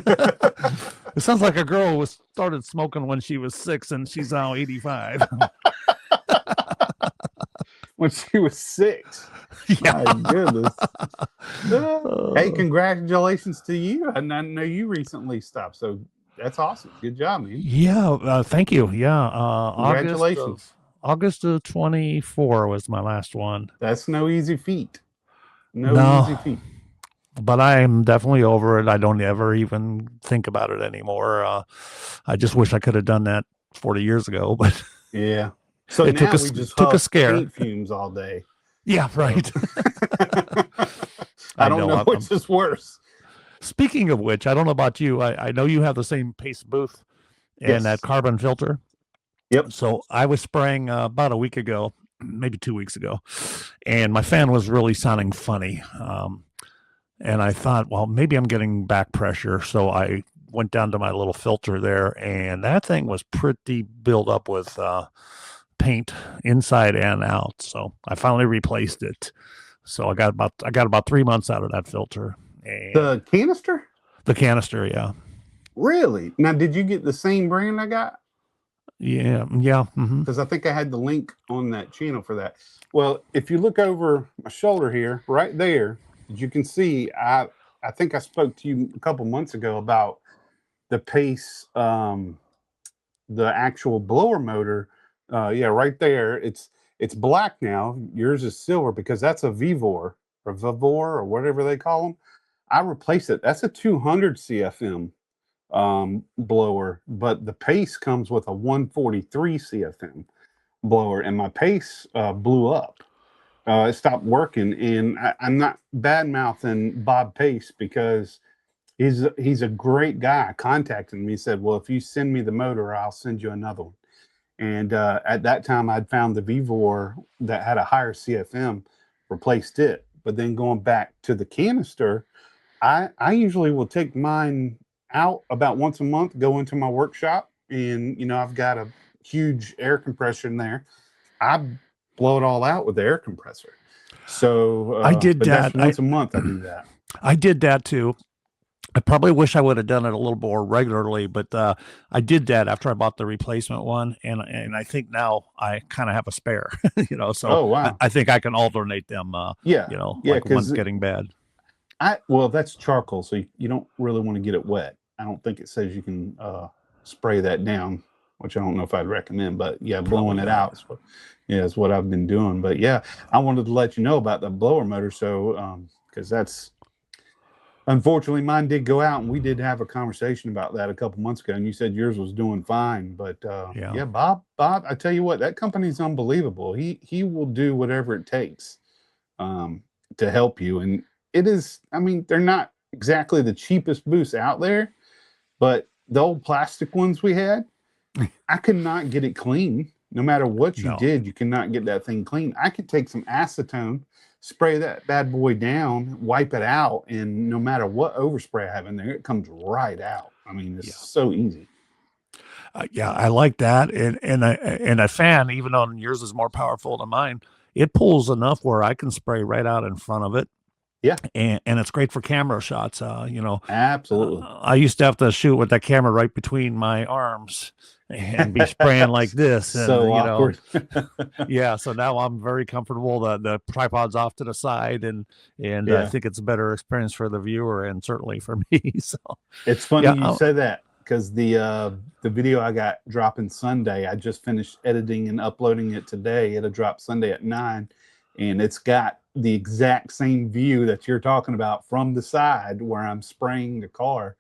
It sounds like a girl who started smoking when she was 6 and she's now 85. When she was 6. Yeah. My goodness. Hey, congratulations to you. I know you recently stopped, so that's awesome. Good job, man. Yeah, thank you. Yeah, Congratulations. August of 24 was my last one. That's no easy feat. No easy feat. But I'm definitely over it. I don't ever even think about it anymore. I just wish I could have done that 40 years ago. But yeah, so it now took a scare. Paint fumes all day. Yeah, right. I don't know which is worse. Speaking of which, I don't know about you. I know you have the same paste booth and that carbon filter. Yep. So I was spraying about a week ago, maybe 2 weeks ago, and my fan was really sounding funny. And I thought, well, maybe I'm getting back pressure. So I went down to my little filter there, and that thing was pretty built up with paint inside and out. So I finally replaced it. So I got about 3 months out of that filter. And the canister? The canister, yeah. Really? Now, did you get the same brand I got? Yeah. Because I think I had the link on that channel for that. Well, if you look over my shoulder here, right there, as you can see, I think I spoke to you a couple months ago about the Pace, the actual blower motor. Yeah, right there. It's black now. Yours is silver because that's a Vivor or whatever they call them. I replaced it. That's a 200 CFM blower, but the Pace comes with a 143 CFM. blower, and my pace blew up. It stopped working, and I'm not bad mouthing Bob Pace because he's a great guy. I contacted him. He said, "Well, if you send me the motor, I'll send you another one." And at that time, I'd found the Vivor that had a higher CFM, replaced it. But then going back to the canister, I usually will take mine out about once a month, go into my workshop, and I've got a huge air compressor in there. I blow it all out with the air compressor. So I did but that. that's once a month I do that. I did that too. I probably wish I would have done it a little more regularly, but I did that after I bought the replacement one, and I think now I kind of have a spare, So Oh wow. I think I can alternate them. Yeah. Yeah, like one's because getting bad. well, that's charcoal, so you don't really want to get it wet. I don't think it says you can spray that down, which I don't know if I'd recommend, but yeah, blowing Probably it not. out is what I've been doing. But yeah, I wanted to let you know about the blower motor, so because that's unfortunately mine did go out, and we did have a conversation about that a couple months ago, and you said yours was doing fine. But Yeah. Bob, I tell you what, that company's unbelievable. He will do whatever it takes to help you, and it is, I mean, they're not exactly the cheapest booths out there, but the old plastic ones we had, I could not get it clean. No matter what you No. did, you cannot get that thing clean. I could take some acetone, spray that bad boy down, wipe it out, and no matter what overspray I have in there, it comes right out. I mean, it's so easy. Yeah, I like that, and a fan, even though yours is more powerful than mine, it pulls enough where I can spray right out in front of it. Yeah. And it's great for camera shots. Absolutely. I used to have to shoot with that camera right between my arms and be spraying like this. And, So awkward. Yeah. So now I'm very comfortable. The tripod's off to the side, and I think it's a better experience for the viewer and certainly for me. So it's funny you say that, because the video I got dropping Sunday, I just finished editing and uploading it today. It'll drop Sunday at 9, and it's got the exact same view that you're talking about from the side where I'm spraying the car,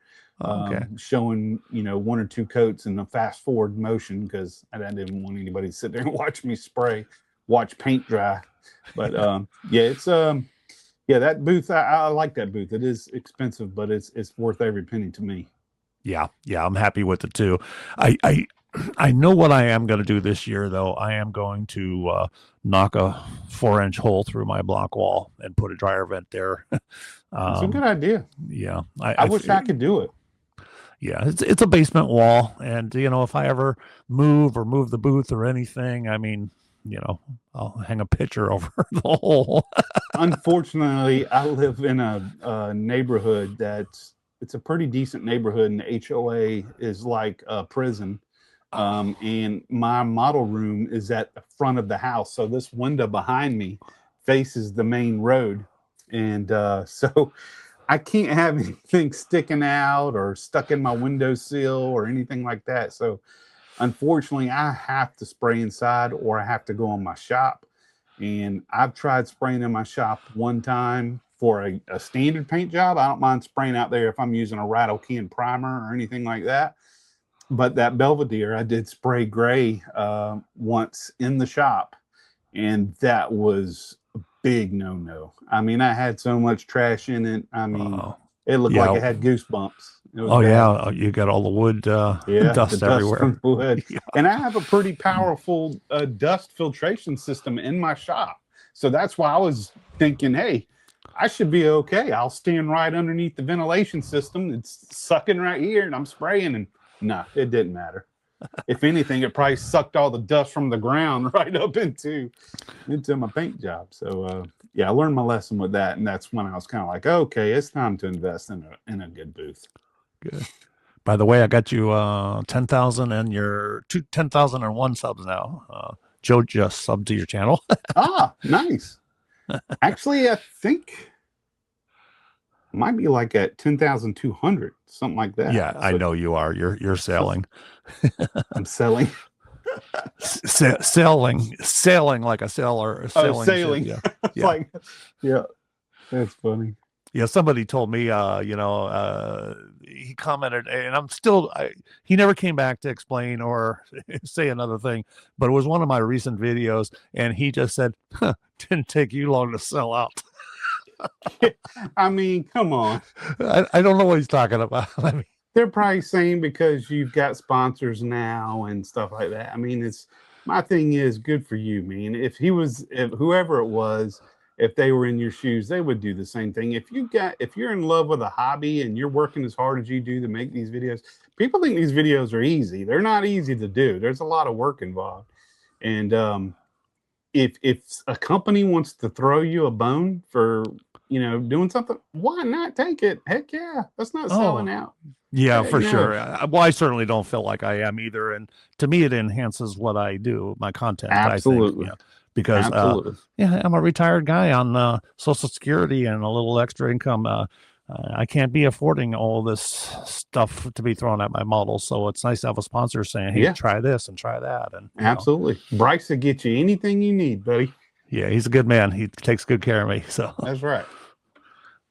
showing 1 or 2 coats in a fast forward motion, because I didn't want anybody to sit there and watch me watch paint dry. But it's that booth, I like that booth. It is expensive, but it's worth every penny to me. Yeah, I'm happy with it too. I know what I am going to do this year, though. I am going to knock a 4-inch hole through my block wall and put a dryer vent there. It's a good idea. Yeah, I wish I could do it. Yeah, it's a basement wall, and if I ever move the booth or anything, I mean, I'll hang a picture over the hole. Unfortunately, I live in a neighborhood it's a pretty decent neighborhood, and the HOA is like a prison. And my model room is at the front of the house. So this window behind me faces the main road. And so I can't have anything sticking out or stuck in my windowsill or anything like that. So unfortunately, I have to spray inside, or I have to go in my shop. And I've tried spraying in my shop one time for a standard paint job. I don't mind spraying out there if I'm using a rattle can primer or anything like that. But that Belvedere, I did spray gray once in the shop, and that was a big no-no. I mean, I had so much trash in it. I mean, it looked like it had goosebumps. It was bad. You got all the wood dust everywhere. From the wood. And I have a pretty powerful dust filtration system in my shop. So that's why I was thinking, hey, I should be okay. I'll stand right underneath the ventilation system. It's sucking right here, and I'm spraying, and no, it didn't matter. If anything, it probably sucked all the dust from the ground right up into my paint job. So I learned my lesson with that, and that's when I was kind of like, okay, it's time to invest in a good booth. Good. By the way, I got you 10,000 and your 10,001 subs now. Joe just subbed to your channel. Nice. Actually, I think it might be like at 10,200, something like that. Yeah, so, I know you are. You're selling. I'm selling. Sailing like a sailor. Sailing. Yeah. That's funny. Yeah, somebody told me, he commented, and he never came back to explain or say another thing, but it was one of my recent videos, and he just said, huh, didn't take you long to sell out. I mean, come on. I don't know what he's talking about. I mean, They're probably saying because you've got sponsors now and stuff like that. I mean, my thing is good for you, man. If whoever it was, if they were in your shoes, they would do the same thing. If you're in love with a hobby and you're working as hard as you do to make these videos, people think these videos are easy. They're not easy to do. There's a lot of work involved. And if a company wants to throw you a bone for doing something, why not take it? Heck yeah, that's not selling out. Yeah, for sure. Well, I certainly don't feel like I am either, and to me, it enhances what I do, my content. Absolutely. I think, because I'm a retired guy on Social Security and a little extra income. I can't be affording all this stuff to be thrown at my models, so it's nice to have a sponsor saying, "Hey, try this and try that." And absolutely, Bryce will get you anything you need, buddy. Yeah, he's a good man. He takes good care of me. So that's right.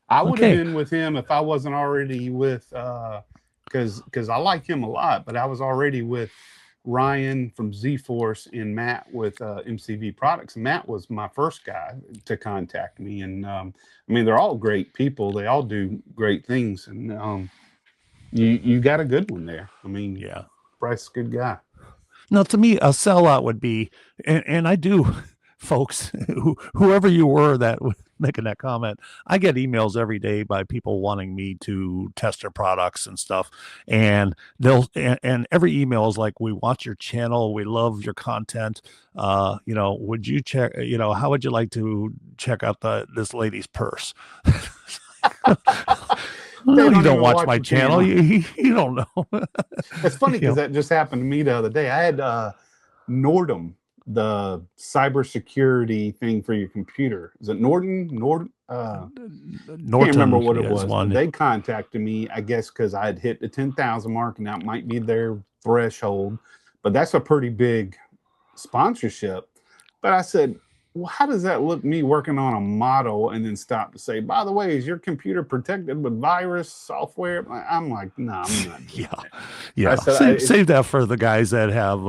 I would have been with him if I wasn't already with, because I like him a lot, but I was already with Ryan from Z-Force and Matt with MCV Products. Matt was my first guy to contact me, and I mean, they're all great people. They all do great things, and you got a good one there. I mean, yeah, Bryce is a good guy. Now, to me, a sellout would be, and I do, folks, whoever you were that was making that comment, I get emails every day by people wanting me to test their products and stuff. And and every email is like, we watch your channel. We love your content. Would you check, how would you like to check out this lady's purse? No, you don't watch my channel. You don't know. It's funny because that just happened to me the other day. I had Nordum, the cybersecurity thing for your computer. Is it Norton? Norton. Can't remember what it was. But they contacted me, I guess, because I had hit the 10,000 mark, and that might be their threshold. But that's a pretty big sponsorship. But I said, well, how does that look, me working on a model and then stop to say, by the way, is your computer protected with virus software? I'm like, no, I'm not doing that. Yeah. Save that for the guys that have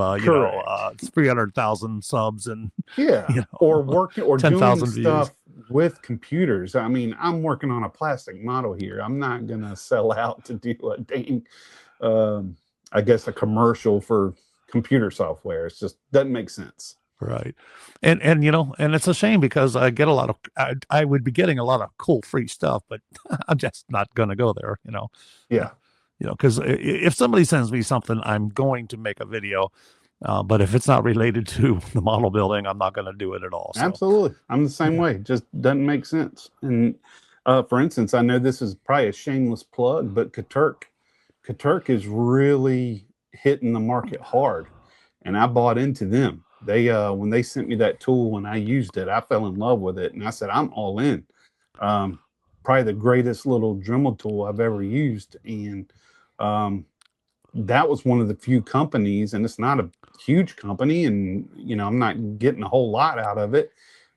300,000 subs and or working or 10,000 doing stuff with computers. I mean, I'm working on a plastic model here. I'm not gonna sell out to do a dang I guess a commercial for computer software. It just doesn't make sense. Right. And it's a shame because I get I would be getting a lot of cool free stuff, but I'm just not going to go there, Yeah. Because if somebody sends me something, I'm going to make a video. But if it's not related to the model building, I'm not going to do it at all. So. Absolutely. I'm the same way. It just doesn't make sense. And for instance, I know this is probably a shameless plug, but Katurk is really hitting the market hard. And I bought into them. They when they sent me that tool, when I used it, I fell in love with it, and I said, I'm all in. Probably the greatest little Dremel tool I've ever used, and that was one of the few companies, and it's not a huge company, and I'm not getting a whole lot out of it,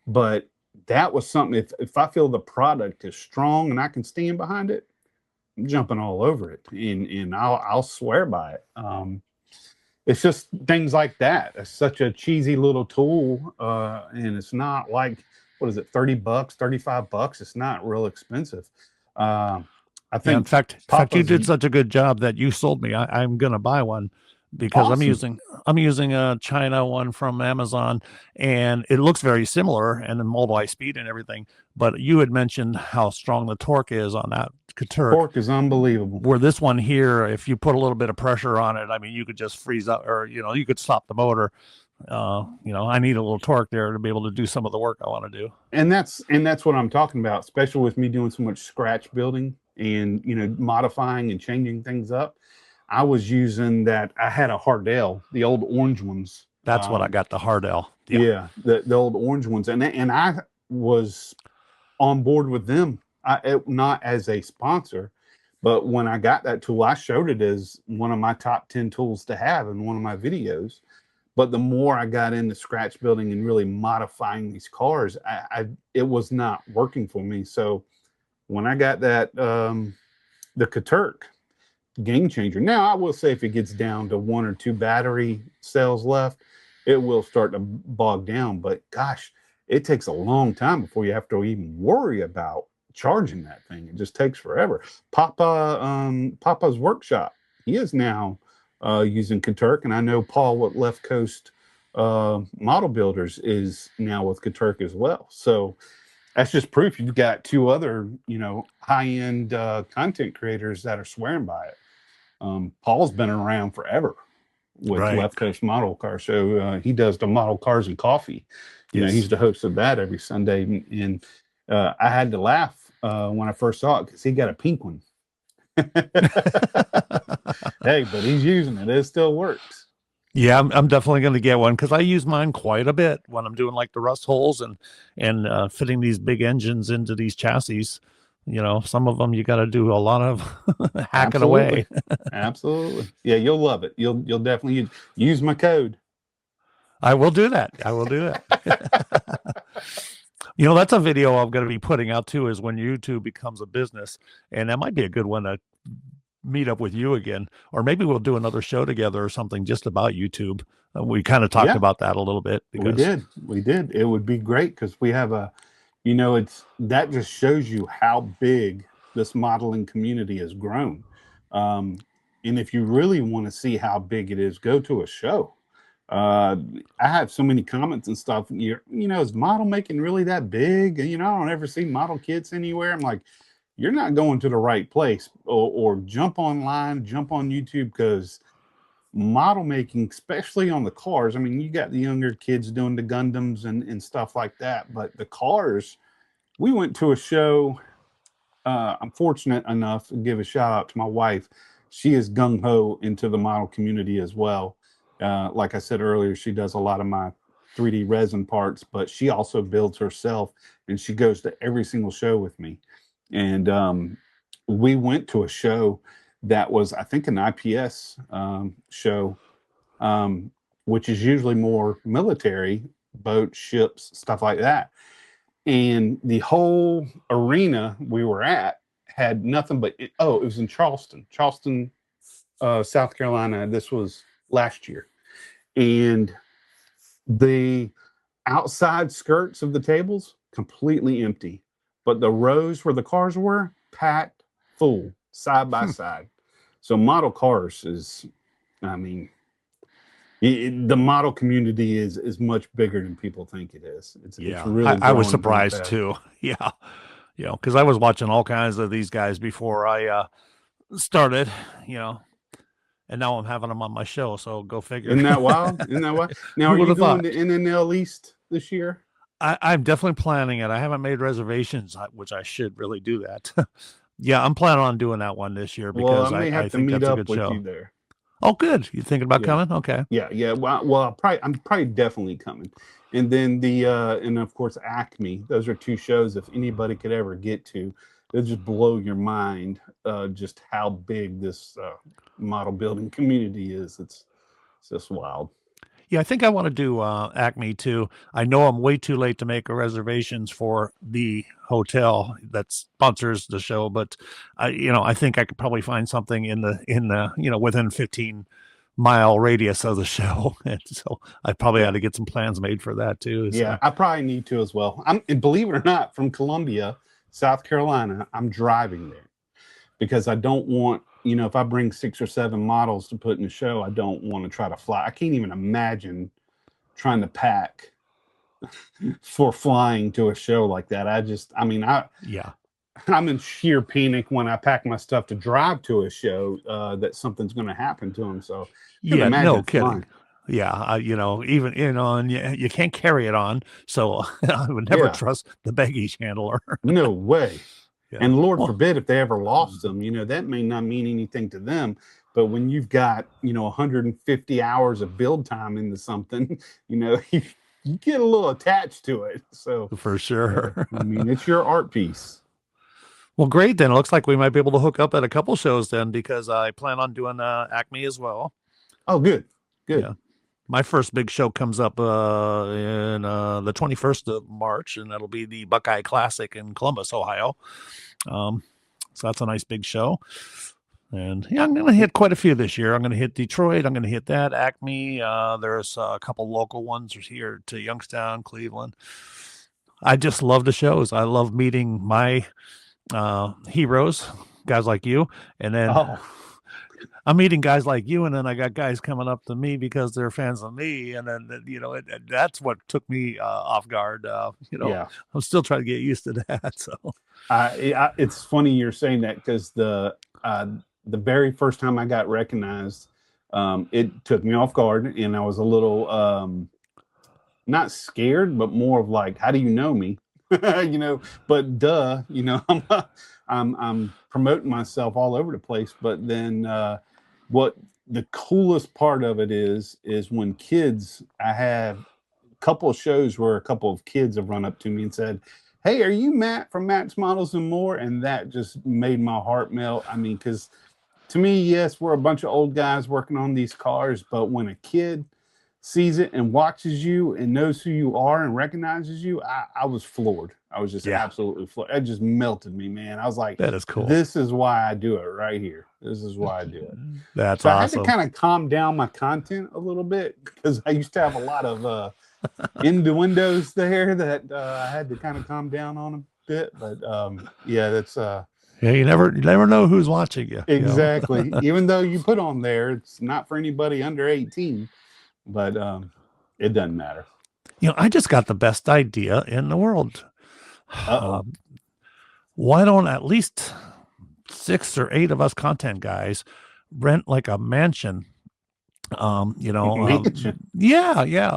but that was something. If I feel the product is strong and I can stand behind it, I'm jumping all over it, and I'll swear by it. It's just things like that. It's such a cheesy little tool, and it's not like, what is it, $30, $35? It's not real expensive. I think. In fact, you did such a good job that you sold me. I'm gonna buy one because awesome. I'm using a China one from Amazon, and it looks very similar and in multi-speed and everything. But you had mentioned how strong the torque is on that Katurk. Torque is unbelievable. Where this one here, if you put a little bit of pressure on it, I mean, you could just freeze up, or you could stop the motor. I need a little torque there to be able to do some of the work I want to do. And that's what I'm talking about, especially with me doing so much scratch building and modifying and changing things up. I was using that. I had a Hardell, the old orange ones. That's what I got, the Hardell. Yeah, the old orange ones, and I was on board with them. Not as a sponsor, but when I got that tool, I showed it as one of my top 10 tools to have in one of my videos. But the more I got into scratch building and really modifying these cars, it was not working for me. So when I got that the Katurk game changer. Now I will say if it gets down to 1 or 2 battery cells left, it will start to bog down. But gosh, it takes a long time before you have to even worry about charging that thing. It just takes forever. Papa's workshop, he is now using Katurk, and I know Paul with Left Coast Model Builders is now with Katurk as well. So that's just proof you've got 2 other, high-end content creators that are swearing by it. Paul's been around forever with Right. Left Coast Model Car Show. He does the Model Cars and Coffee. Yes. He's the host of that every Sunday. And I had to laugh when I first saw it because he got a pink one. Hey, but he's using it. It still works. Yeah, I'm definitely going to get one because I use mine quite a bit when I'm doing like the rust holes and fitting these big engines into these chassis. Some of them you got to do a lot of hacking away. Absolutely. Yeah, you'll love it. You'll definitely use my code. I will do that. That's a video I'm going to be putting out too, is when YouTube becomes a business. And that might be a good one to meet up with you again, or maybe we'll do another show together or something just about YouTube. We kind of talked about that a little bit. We did. It would be great because we have that just shows you how big this modeling community has grown. And if you really want to see how big it is, go to a show. I have so many comments and stuff. Is model making really that big? I don't ever see model kits anywhere. I'm like, you're not going to the right place, or jump online, jump on YouTube, because model making, especially on the cars. I mean, you got the younger kids doing the Gundams and stuff like that, but the cars, we went to a show. I'm fortunate enough to give a shout out to my wife. She is gung-ho into the model community as well. Like I said earlier, she does a lot of my 3D resin parts, but she also builds herself, and she goes to every single show with me. And we went to a show that was, I think, an IPS show, which is usually more military, boats, ships, stuff like that. And the whole arena we were at had nothing but, it was in Charleston, South Carolina. This was last year. And the outside skirts of the tables, completely empty. But the rows where the cars were, packed full, side by side. So model cars is, the model community is much bigger than people think it is. It's really I was growing surprised fast. too. Yeah. Because I was watching all kinds of these guys before I started, and now I'm having them on my show. So go figure. Isn't that wild? Now, are you going to NNL East this year? I'm definitely planning it. I haven't made reservations, which I should really do that. Yeah, I'm planning on doing that one this year because I may have to think meet that's up a good with show. you there. Oh, good. You thinking about coming? Okay. Yeah. Well, I'm probably definitely coming. And then and of course Acme. Those are 2 shows. If anybody could ever get to, it'll just blow your mind. Just how big this model building community is. It's just wild. Yeah, I think I want to do Acme too. I know I'm way too late to make reservations for the hotel that sponsors the show, but I think I could probably find something in the within 15-mile radius of the show, and so I probably ought to get some plans made for that too. So. Yeah, I probably need to as well. And believe it or not, from Columbia, South Carolina, I'm driving there because I don't want. If I bring 6 or 7 models to put in a show, I don't want to try to fly. I can't even imagine trying to pack for flying to a show like that. I'm in sheer panic when I pack my stuff to drive to a show that something's going to happen to them. So no kidding. Flying. Yeah, even and you can't carry it on, so I would never trust the baggage handler. No way. Yeah. And Lord forbid if they ever lost them, that may not mean anything to them. But when you've got, 150 hours of build time into something, you get a little attached to it. So for sure. It's your art piece. Well, great. Then it looks like we might be able to hook up at a couple shows then, because I plan on doing Acme as well. Oh, good. Yeah. My first big show comes up in the 21st of March, and that'll be the Buckeye Classic in Columbus, Ohio. So that's a nice big show. And yeah, I'm going to hit quite a few this year. I'm going to hit Detroit. I'm going to hit that, Acme. There's a couple local ones here to Youngstown, Cleveland. I just love the shows. I love meeting my heroes, guys like you. And then I'm meeting guys like you, and then I got guys coming up to me because they're fans of me. And then, that's what took me off guard. Yeah. I'm still trying to get used to that. So it's funny you're saying that, because the very first time I got recognized, it took me off guard, and I was a little not scared, but more of like, how do you know me? But duh, I'm promoting myself all over the place. But then what the coolest part of it is when kids, I have a couple of shows where a couple of kids have run up to me and said, "Hey, are you Matt from Matt's Models and More?" And that just made my heart melt. I mean, because to me, yes, we're a bunch of old guys working on these cars, but when a kid sees it and watches you and knows who you are and recognizes you, I was floored. I was just absolutely floored. It just melted me, man. I was like, that is cool. This is why I do it right here. This is why I do it. That's so awesome. I had to kind of calm down my content a little bit, because I used to have a lot of innuendos there that I had to kind of calm down on a bit. But that's you never know who's watching you. Exactly. Even though you put on there, it's not for anybody under 18. But it doesn't matter. I just got the best idea in the world. Why don't at least 6 or 8 of us content guys rent like a mansion? Yeah,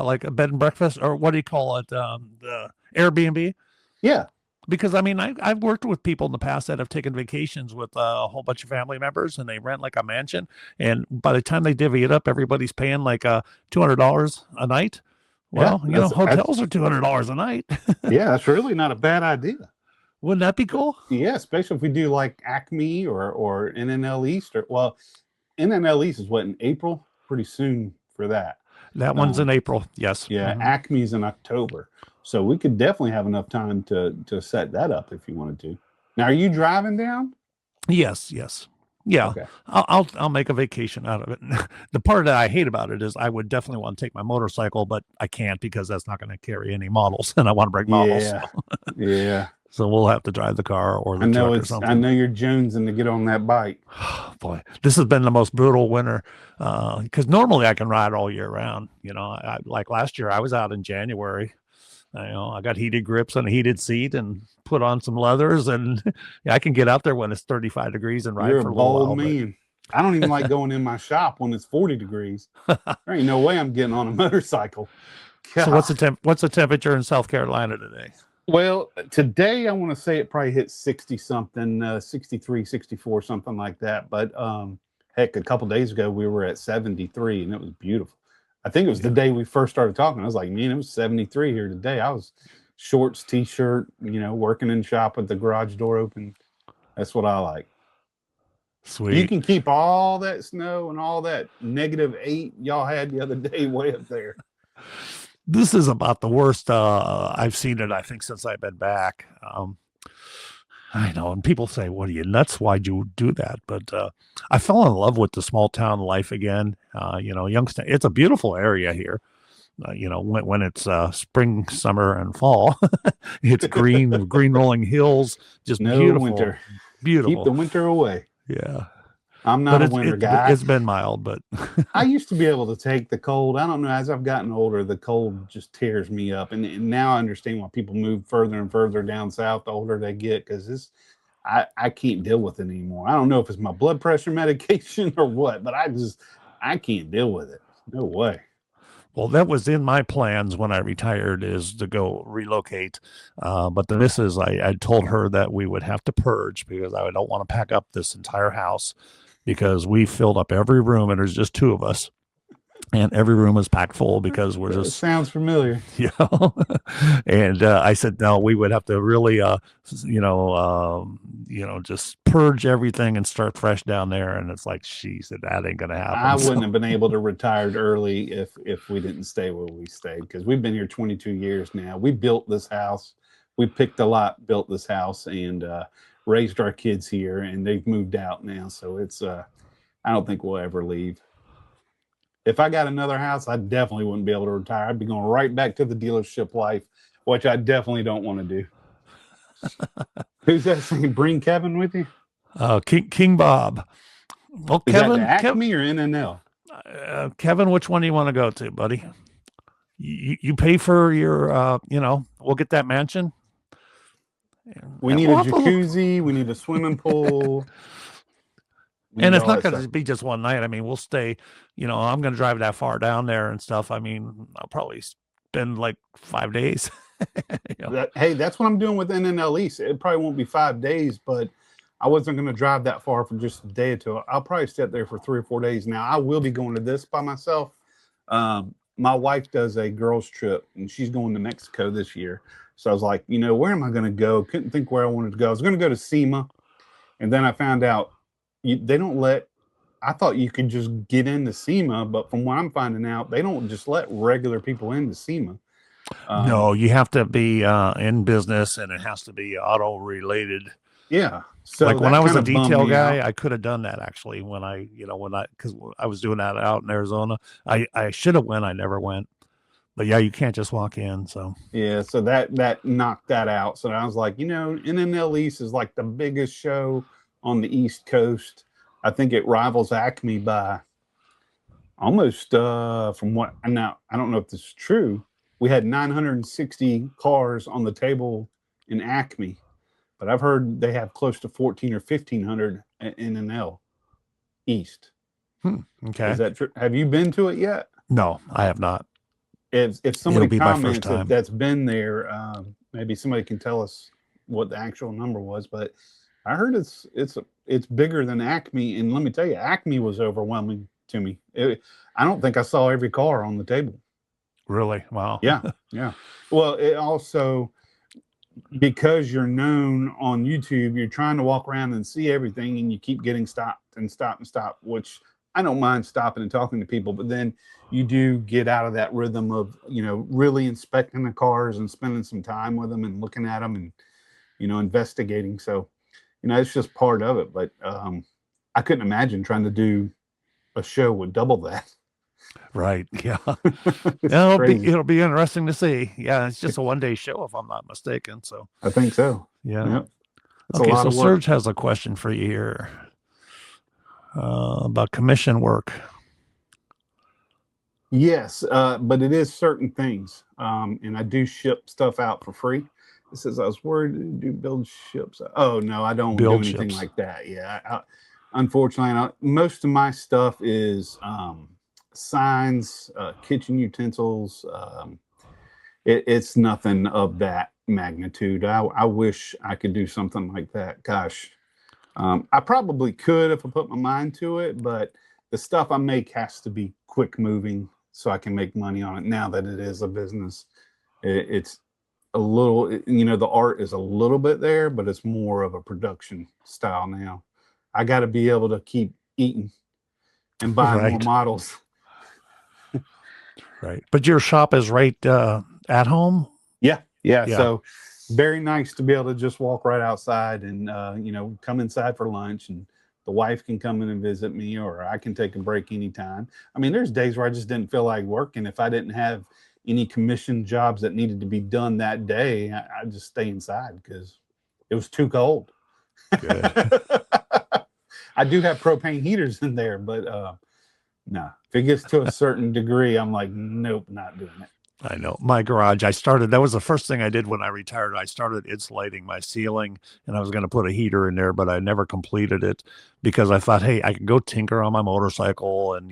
like a bed and breakfast, or what do you call it? The Airbnb. Yeah. Because I mean, I've worked with people in the past that have taken vacations with a whole bunch of family members, and they rent like a mansion. And by the time they divvy it up, everybody's paying like $200 a night. Well, hotels are $200 a night. Yeah, that's really not a bad idea. Wouldn't that be cool? Yeah, especially if we do like Acme or NNL East. NNL East is what, in April? Pretty soon for that. That one's in April. Yes. Yeah, Acme's in October. So we could definitely have enough time to set that up if you wanted to. Now, are you driving down? Yes. Yeah. Okay. I'll make a vacation out of it. The part that I hate about it is I would definitely want to take my motorcycle, but I can't, because that's not going to carry any models, and I want to bring models. Yeah. Yeah. So we'll have to drive the car or the truck or something. I know you're jonesing to get on that bike. Boy, this has been the most brutal winter, because normally I can ride all year round. Like last year, I was out in January. I got heated grips and a heated seat and put on some leathers, and I can get out there when it's 35 degrees and ride for a little while. Man. I don't even like going in my shop when it's 40 degrees. There ain't no way I'm getting on a motorcycle. God. So what's the temperature in South Carolina today? Well, today I want to say it probably hit 60 something, 63, 64, something like that. But heck, a couple days ago we were at 73, and it was beautiful. I think it was the day we first started talking. I was like, man, it was 73 here today. I was shorts, t-shirt, working in shop with the garage door open. That's what I like. Sweet. You can keep all that snow and all that -8 y'all had the other day way up there. This is about the worst I've seen it, I think, since I've been back. I know, and people say, "What are you nuts? Why'd you do that?" But I fell in love with the small town life again. Youngstown, it's a beautiful area here. When it's spring, summer, and fall, it's green rolling hills, just no beautiful. Winter. Beautiful. Keep the winter away. Yeah. I'm not a winter guy. It's been mild, but I used to be able to take the cold. I don't know. As I've gotten older, the cold just tears me up. And now I understand why people move further and further down south the older they get, because I can't deal with it anymore. I don't know if it's my blood pressure medication or what, but I can't deal with it. No way. Well, that was in my plans when I retired, is to go relocate. But the missus, I told her that we would have to purge, because I don't want to pack up this entire house, because we filled up every room and there's just 2 of us. and every room is packed full because we're That just, sounds familiar. and I said, no, we would have to really, just purge everything and start fresh down there. And it's like, she said, that ain't going to happen. I wouldn't So, have been able to retire early if we didn't stay where we stayed, because we've been here 22 years now. We built this house. We picked a lot, built this house, and raised our kids here, and they've moved out now. So it's I don't think we'll ever leave. If I got another house, I definitely wouldn't be able to retire. I'd be going right back to the dealership life, which I definitely don't want to do. Who's that saying? Bring Kevin with you? King Bob. Well, Is Kevin, that the Acme or NNL? Kevin, which one do you want to go to, buddy? You pay for your, we'll get that mansion. We need a jacuzzi. We need a swimming pool. And it's not going to be just one night. I mean, we'll stay, I'm going to drive that far down there and stuff. I mean, I'll probably spend like 5 days. Hey, that's what I'm doing with NNL East. It probably won't be 5 days, but I wasn't going to drive that far for just a day or two. I'll probably sit there for 3 or 4 days. Now, I will be going to this by myself. My wife does a girls trip, and she's going to Mexico this year. So I was like, where am I going to go? Couldn't think where I wanted to go. I was going to go to SEMA, and then I found out they don't let. I thought you could just get into SEMA, but from what I'm finding out, they don't just let regular people into SEMA. No, you have to be in business, and it has to be auto related. Yeah. So like when I was a detail guy, I could have done that actually because I was doing that out in Arizona. I should have went. I never went. But yeah, you can't just walk in. So yeah, so that knocked that out. So I was like, NNL East is like the biggest show on the East Coast. I think it rivals Acme by almost from what now. I don't know if this is true. We had 960 cars on the table in Acme, but I've heard they have close to 14 or 1500 at NNL East. Okay, is that true? Have you been to it yet? No, I have not. If somebody comments if that's been there, maybe somebody can tell us what the actual number was. But I heard it's bigger than Acme, and let me tell you, Acme was overwhelming to me. I don't think I saw every car on the table. Really? Wow. Yeah. Well, it also, because you're known on YouTube, you're trying to walk around and see everything, and you keep getting stopped, which I don't mind stopping and talking to people, but then you do get out of that rhythm of, really inspecting the cars and spending some time with them and looking at them and, investigating. So, it's just part of it. But I couldn't imagine trying to do a show with double that. Right. Yeah. It'll be interesting to see. Yeah. It's just a 1-day show, if I'm not mistaken. So I think so. Yeah. Yep. Okay. So Serge has a question for you here about commission work. Yes. But it is certain things. And I do ship stuff out for free. It says I was worried to build ships. Oh no, I don't do anything like that. Yeah. Unfortunately, most of my stuff is, signs, kitchen utensils. It's nothing of that magnitude. I wish I could do something like that. Gosh, I probably could if I put my mind to it, but the stuff I make has to be quick moving so I can make money on it. Now that it is a business, it's a little, the art is a little bit there, but it's more of a production style now. I got to be able to keep eating and buying more models. Right. But your shop is right at home? Yeah. So very nice to be able to just walk right outside and, come inside for lunch, and the wife can come in and visit me, or I can take a break anytime. I mean, there's days where I just didn't feel like working. If I didn't have any commission jobs that needed to be done that day, I'd just stay inside because it was too cold. Good. I do have propane heaters in there, but no, if it gets to a certain degree, I'm like, nope, not doing it. I know. My garage, that was the first thing I did when I retired. I started insulating my ceiling, and I was going to put a heater in there, but I never completed it because I thought, hey, I can go tinker on my motorcycle and,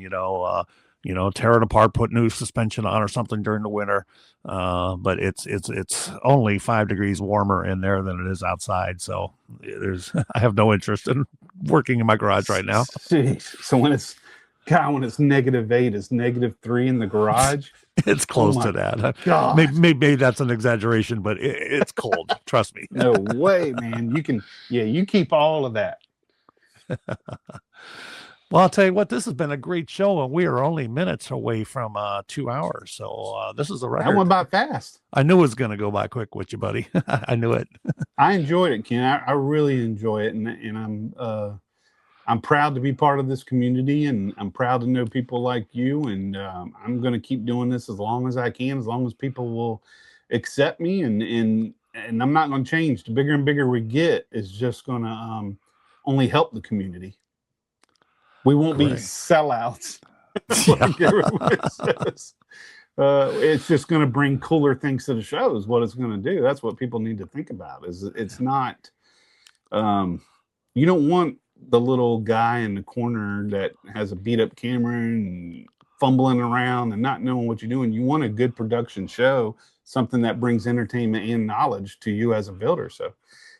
tear it apart, put new suspension on or something during the winter. But it's only 5 degrees warmer in there than it is outside. So I have no interest in working in my garage right now. Jeez. So when it's God, when it's -8, it's -3 in the garage. It's close my to that. God. Maybe that's an exaggeration, but it's cold. Trust me. No way, man. You keep all of that. Well, I'll tell you what, this has been a great show, and we are only minutes away from 2 hours. So this is a That record. went by fast. I knew it was going to go by quick with you, buddy. I knew it. I enjoyed it, Ken. I really enjoy it, and I'm proud to be part of this community, and I'm proud to know people like you. And I'm going to keep doing this as long as I can, as long as people will accept me, and I'm not going to change. The bigger and bigger we get is just going to only help the community. We won't be Great. sellouts. Like everyone says. It's just going to bring cooler things to the show is what it's going to do. That's what people need to think about. Is it's not you don't want the little guy in the corner that has a beat up camera and fumbling around and not knowing what you're doing. You want a good production show, something that brings entertainment and knowledge to you as a builder. So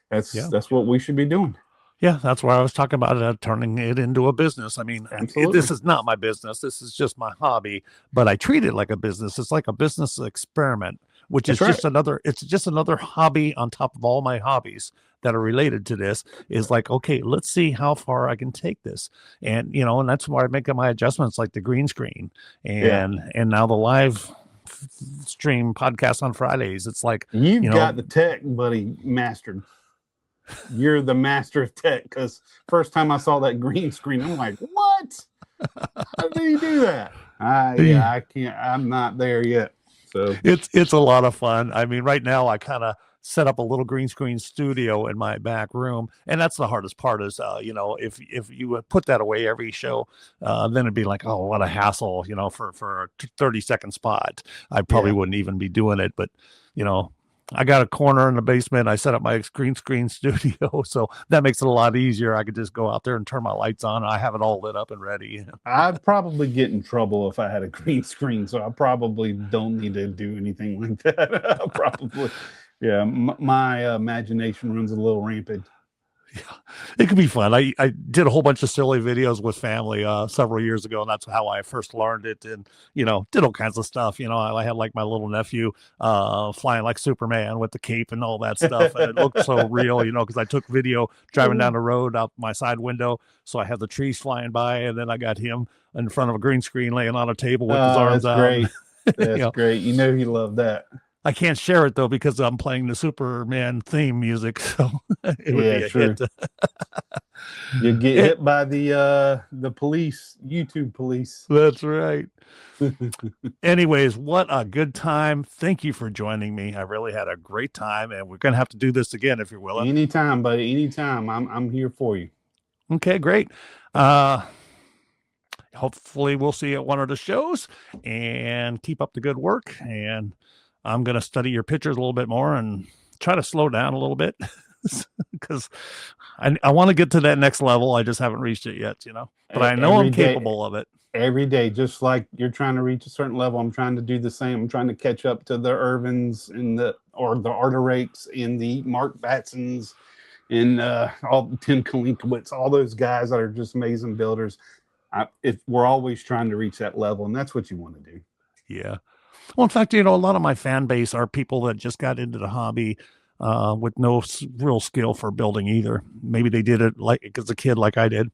that's what we should be doing. Yeah, that's why I was talking about turning it into a business. I mean, Absolutely. this is not my business. This is just my hobby, but I treat it like a business. It's like a business experiment, which is just another hobby on top of all my hobbies that are related to this. Is like, okay, let's see how far I can take this. And, and that's why I make my adjustments, like the green screen and now the live stream podcast on Fridays. It's like, you've got the tech, buddy, mastered. You're the master of tech, because first time I saw that green screen, I'm like, what? How do you do that? I can't. I'm not there yet. So it's a lot of fun. I mean, right now I kind of set up a little green screen studio in my back room, and that's the hardest part. Is if you would put that away every show, then it'd be like, oh, what a hassle, for a 30-second spot. I probably wouldn't even be doing it, but I got a corner in the basement. I set up my green screen studio, so that makes it a lot easier. I could just go out there and turn my lights on. I have it all lit up and ready. I'd probably get in trouble if I had a green screen, so I probably don't need to do anything like that. Probably, my imagination runs a little rampant. Yeah, it could be fun. I did a whole bunch of silly videos with family several years ago, and that's how I first learned it. And did all kinds of stuff. I had like my little nephew flying like Superman with the cape and all that stuff, and it looked so real, because I took video driving down the road out my side window, so I had the trees flying by, and then I got him in front of a green screen laying on a table with his arms out. Great. That's great. He loved that. I can't share it though because I'm playing the Superman theme music, so it would be a true. hit. You get hit by the police, YouTube police. That's right. Anyways, what a good time. Thank you for joining me. I really had a great time, and we're gonna have to do this again if you're willing. Anytime, buddy. Anytime. I'm here for you. Okay, great. Hopefully we'll see you at one of the shows, and keep up the good work. And I'm going to study your pictures a little bit more and try to slow down a little bit because I want to get to that next level. I just haven't reached it yet, but I know I'm capable of it. Every day, just like you're trying to reach a certain level, I'm trying to do the same. I'm trying to catch up to the Irvins and the Arter Rakes and the Mark Batsons and all the Tim Kalinkowitz, all those guys that are just amazing builders. We're always trying to reach that level, and that's what you want to do. Yeah. Well, in fact, a lot of my fan base are people that just got into the hobby with no real skill for building either. Maybe they did it as a kid like I did.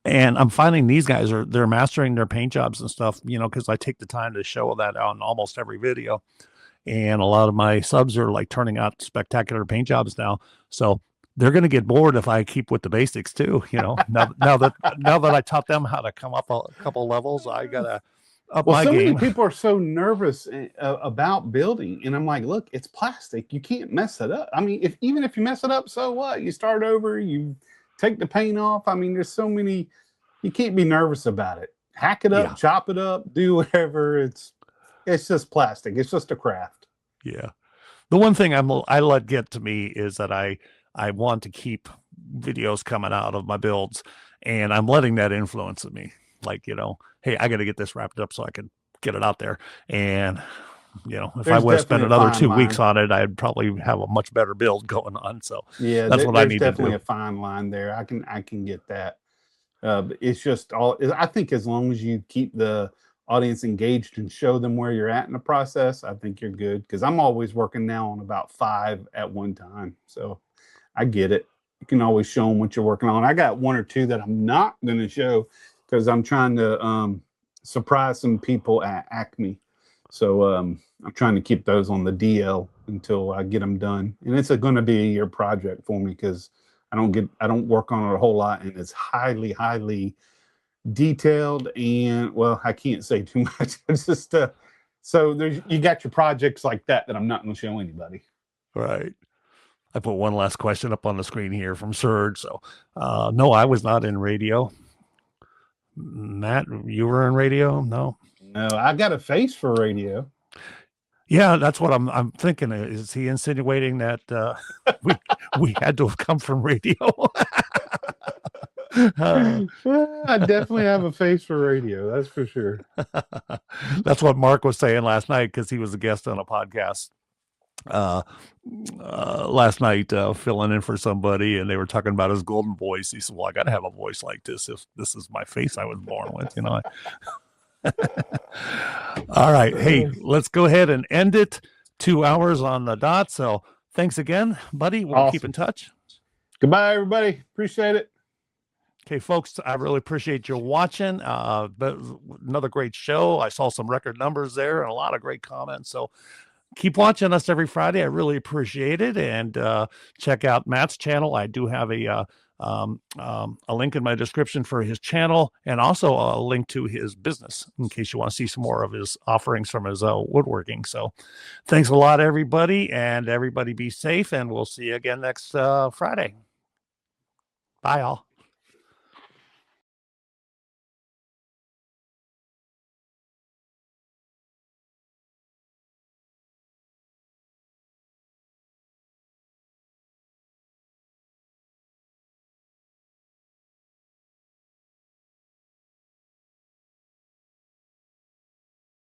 And I'm finding these guys they're mastering their paint jobs and stuff, because I take the time to show that on almost every video. And a lot of my subs are like turning out spectacular paint jobs now. So they're going to get bored if I keep with the basics too. Now that I taught them how to come up a couple levels, I got to up my game. Many people are so nervous about building, and I'm like, look, it's plastic. You can't mess it up. I mean, even if you mess it up, so what? You start over. You take the paint off. I mean, there's so many. You can't be nervous about it. Hack it up, chop it up, do whatever. It's just plastic. It's just a craft. Yeah. The one thing I let get to me is that I want to keep videos coming out of my builds, and I'm letting that influence me. Like, hey, I got to get this wrapped up so I can get it out there. And, if I would have spent another 2 weeks on it, I'd probably have a much better build going on. So yeah, that's what I need to do. There's definitely a fine line there. I can get that. But it's just I think as long as you keep the audience engaged and show them where you're at in the process, I think you're good. Because I'm always working now on about 5 at one time. So I get it. You can always show them what you're working on. I got 1 or 2 that I'm not going to show because I'm trying to surprise some people at Acme. So I'm trying to keep those on the DL until I get them done. And it's going to be a year project for me because I don't work on it a whole lot, and it's highly detailed. And well, I can't say too much. It's just so you got your projects like that I'm not going to show anybody. Right. I put one last question up on the screen here from Serge. So no, I was not in radio. Matt, you were in radio? No, I got a face for radio. Yeah, that's what I'm thinking. Is he insinuating that we had to have come from radio? I definitely have a face for radio. That's for sure. That's what Mark was saying last night because he was a guest on a podcast last night, filling in for somebody, and they were talking about his golden voice. He said, "Well, I got to have a voice like this if this is my face I was born with," you know. All right. Hey, let's go ahead and end it. 2 hours on the dot. So thanks again, buddy. We'll keep in touch. Goodbye, everybody. Appreciate it. Okay, folks, I really appreciate you watching. But another great show. I saw some record numbers there and a lot of great comments. So keep watching us every Friday. I really appreciate it. And check out Matt's channel. I do have a link in my description for his channel, and also a link to his business in case you want to see some more of his offerings from his woodworking. So thanks a lot, everybody, and everybody be safe, and we'll see you again next Friday. Bye, all.